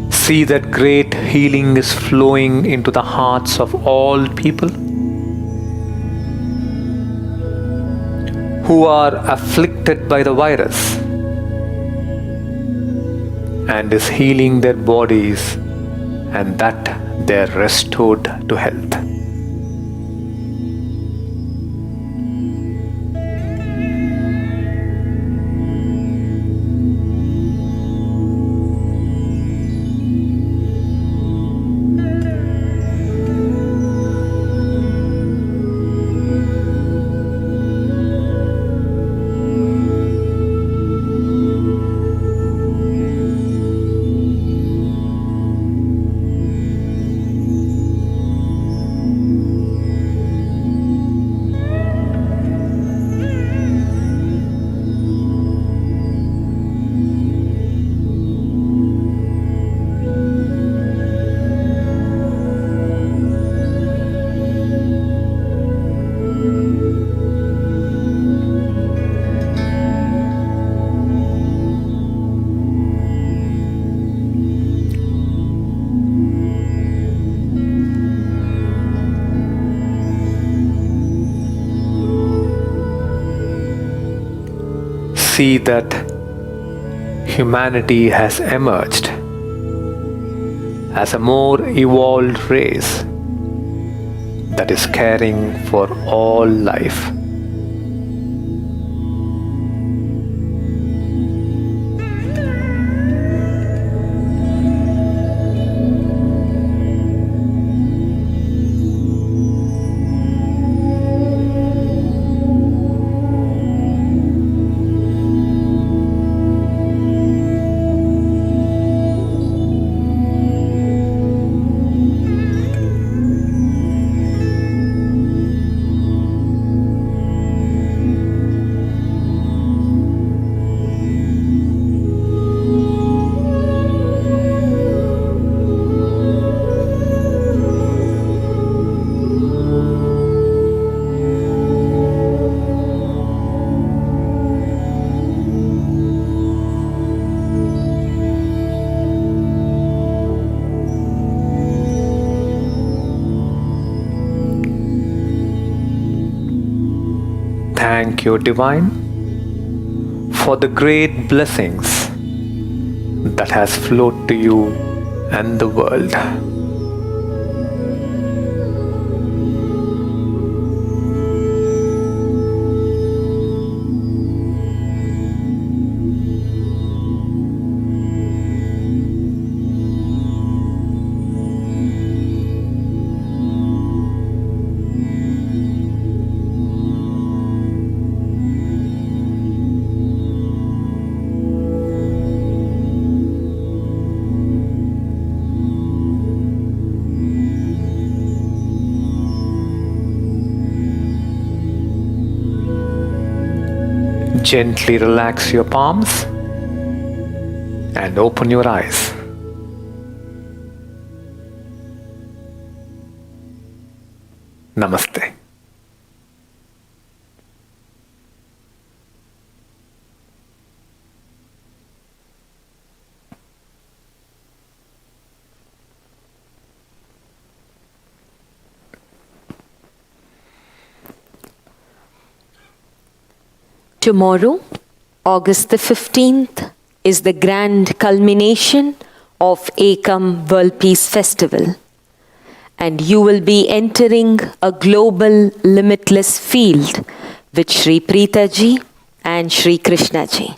See that great healing is flowing into the hearts of all people who are afflicted by the virus, and is healing their bodies, and that they are restored to health. See that humanity has emerged as a more evolved race that is caring for all life. Thank you, Divine, for the great blessings that has flowed to you and the world. Gently relax your palms and open your eyes. Namaste. Tomorrow, August the 15th, is the grand culmination of Ekam World Peace Festival. And you will be entering a global limitless field with Sri Preethaji and Sri Krishnaji.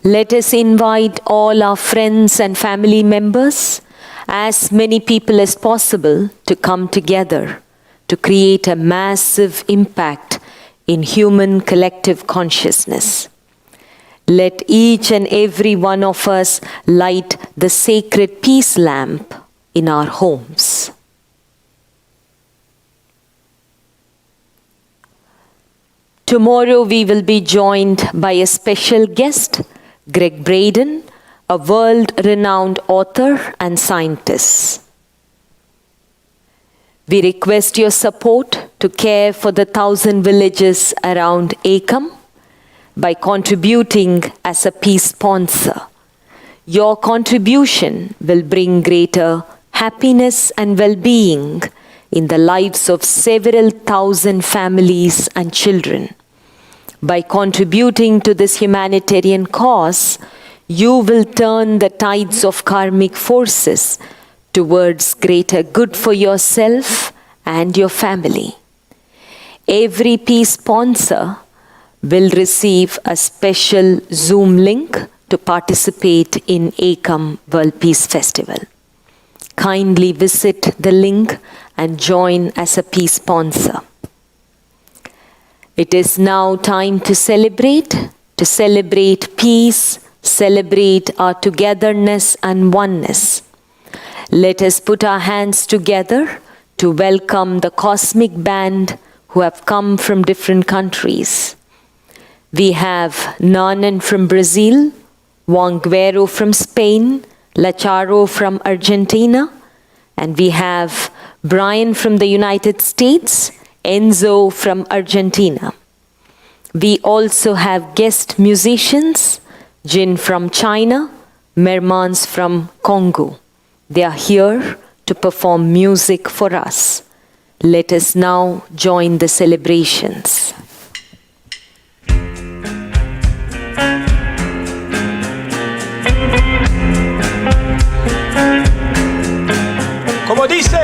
Let us invite all our friends and family members, as many people as possible, to come together to create a massive impact in human collective consciousness. Let each and every one of us light the sacred peace lamp in our homes. Tomorrow we will be joined by a special guest, Greg Braden, a world-renowned author and scientist. We request your support to care for the 1,000 villages around Ekam by contributing as a peace sponsor. Your contribution will bring greater happiness and well-being in the lives of several thousand families and children. By contributing to this humanitarian cause, you will turn the tides of karmic forces towards greater good for yourself and your family. Every peace sponsor will receive a special Zoom link to participate in Ekam World Peace Festival. Kindly visit the link and join as a peace sponsor. It is now time to celebrate peace, celebrate our togetherness and oneness. Let us put our hands together to welcome the cosmic band who have come from different countries. We have Nanan from Brazil, Wanguero from Spain, Lacharo from Argentina, and we have Brian from the United States, Enzo from Argentina. We also have guest musicians, Jin from China, Mermans from Congo. They are here to perform music for us. Let us now join the celebrations. Como dice.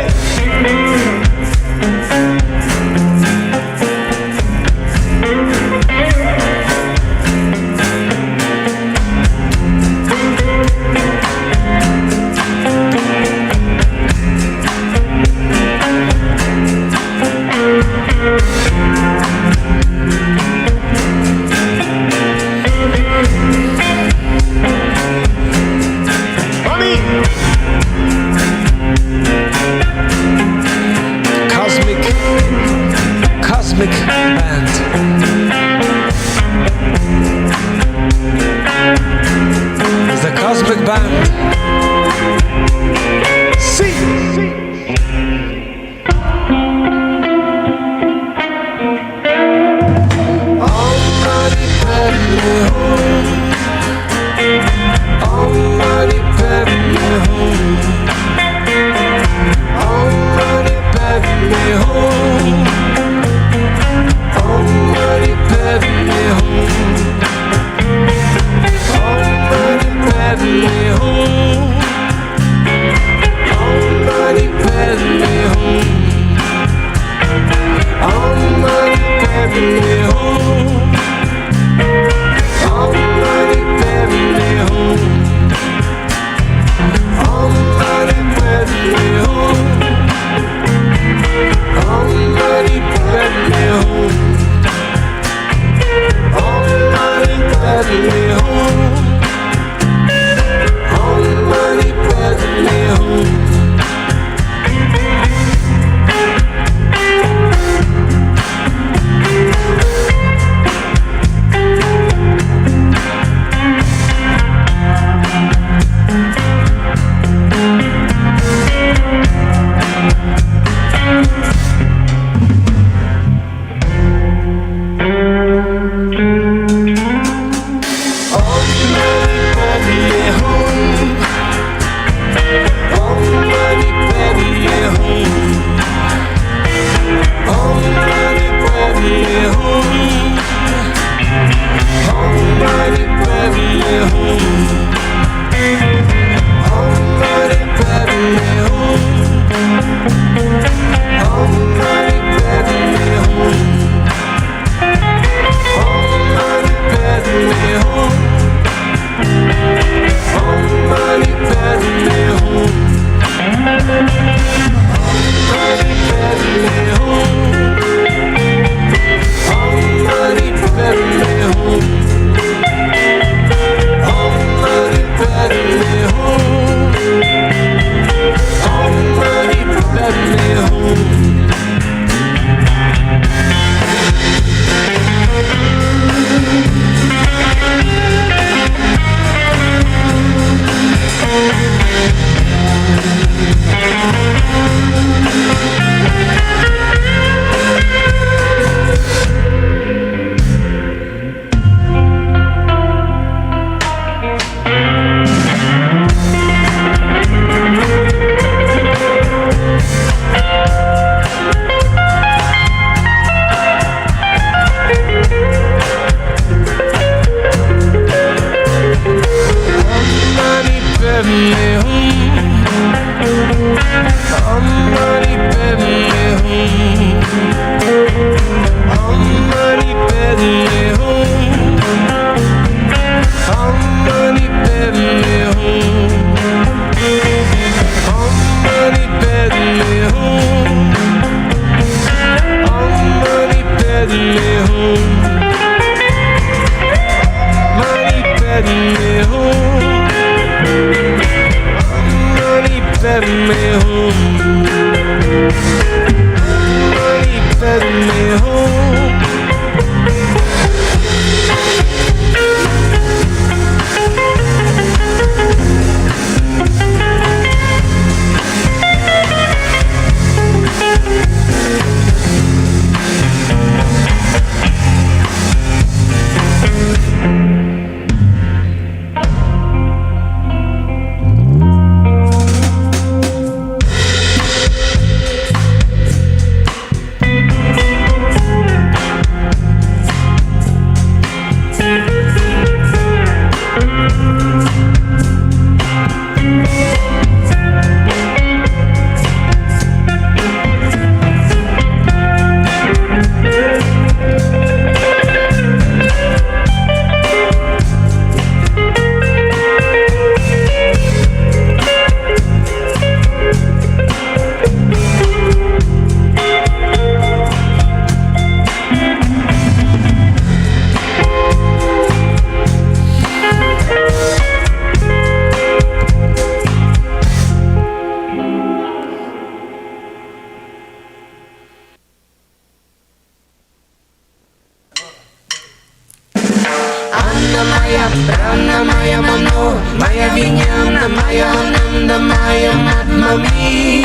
Pranamaya, Pranamaya Mano, Maya Vijnana, Maya Ananda, Maya Madmami.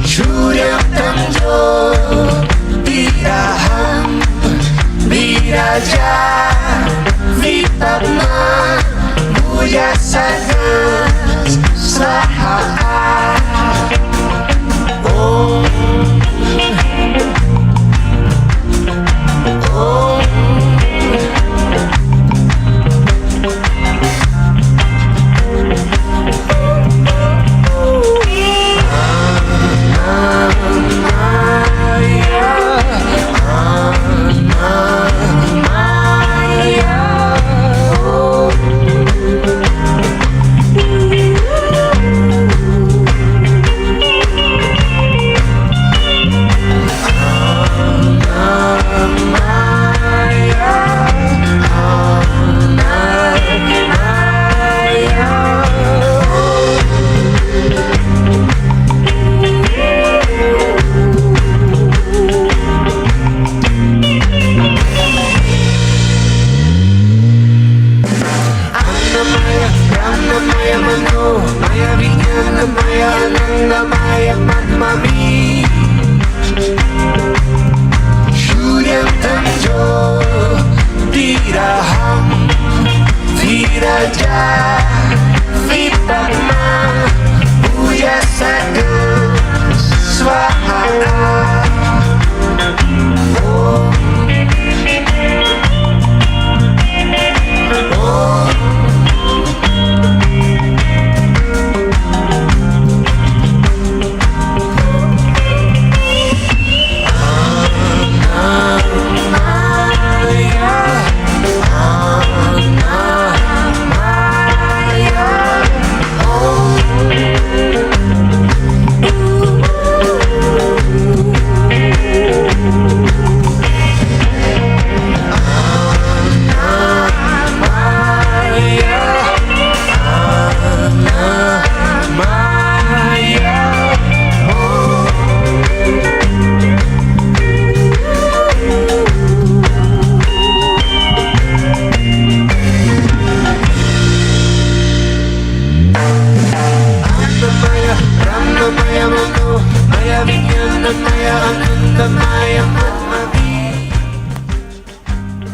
Shuryam Tamjo, Viraham, Viraja, Vipatma, Bhuya Sagas, Swaha. Om.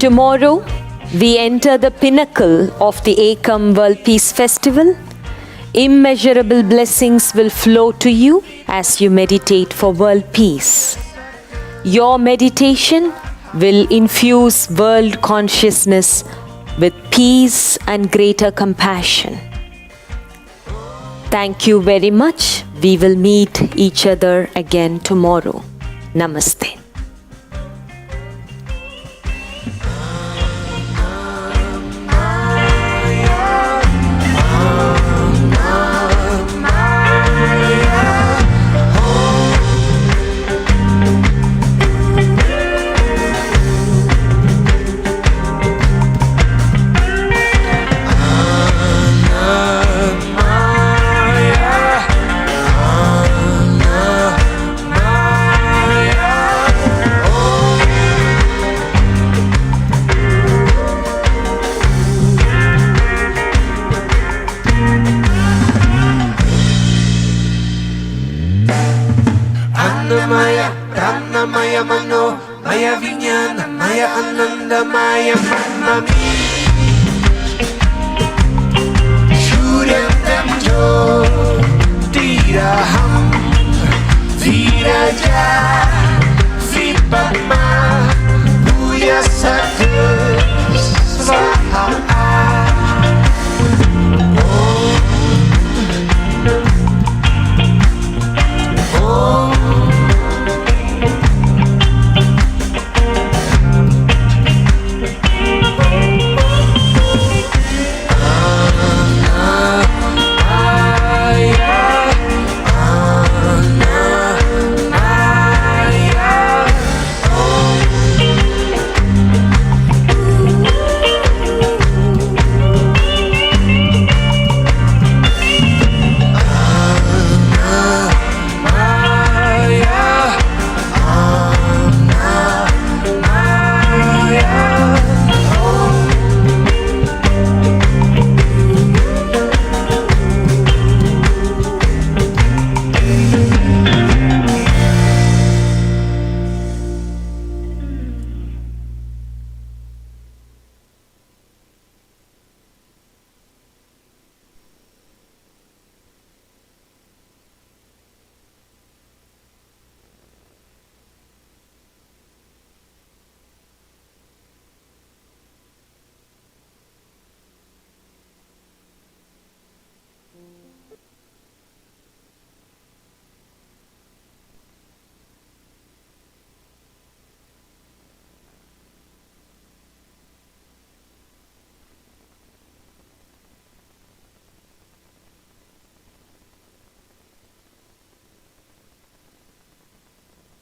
Tomorrow, we enter the pinnacle of the Ekam World Peace Festival. Immeasurable blessings will flow to you as you meditate for world peace. Your meditation will infuse world consciousness with peace and greater compassion. Thank you very much. We will meet each other again tomorrow. Namaste. Maya Mano, Maya Vijnana, Maya Ananda, Maya Madmami. Shuryam Tamjo, Tiraham, Viraja, Vipatma.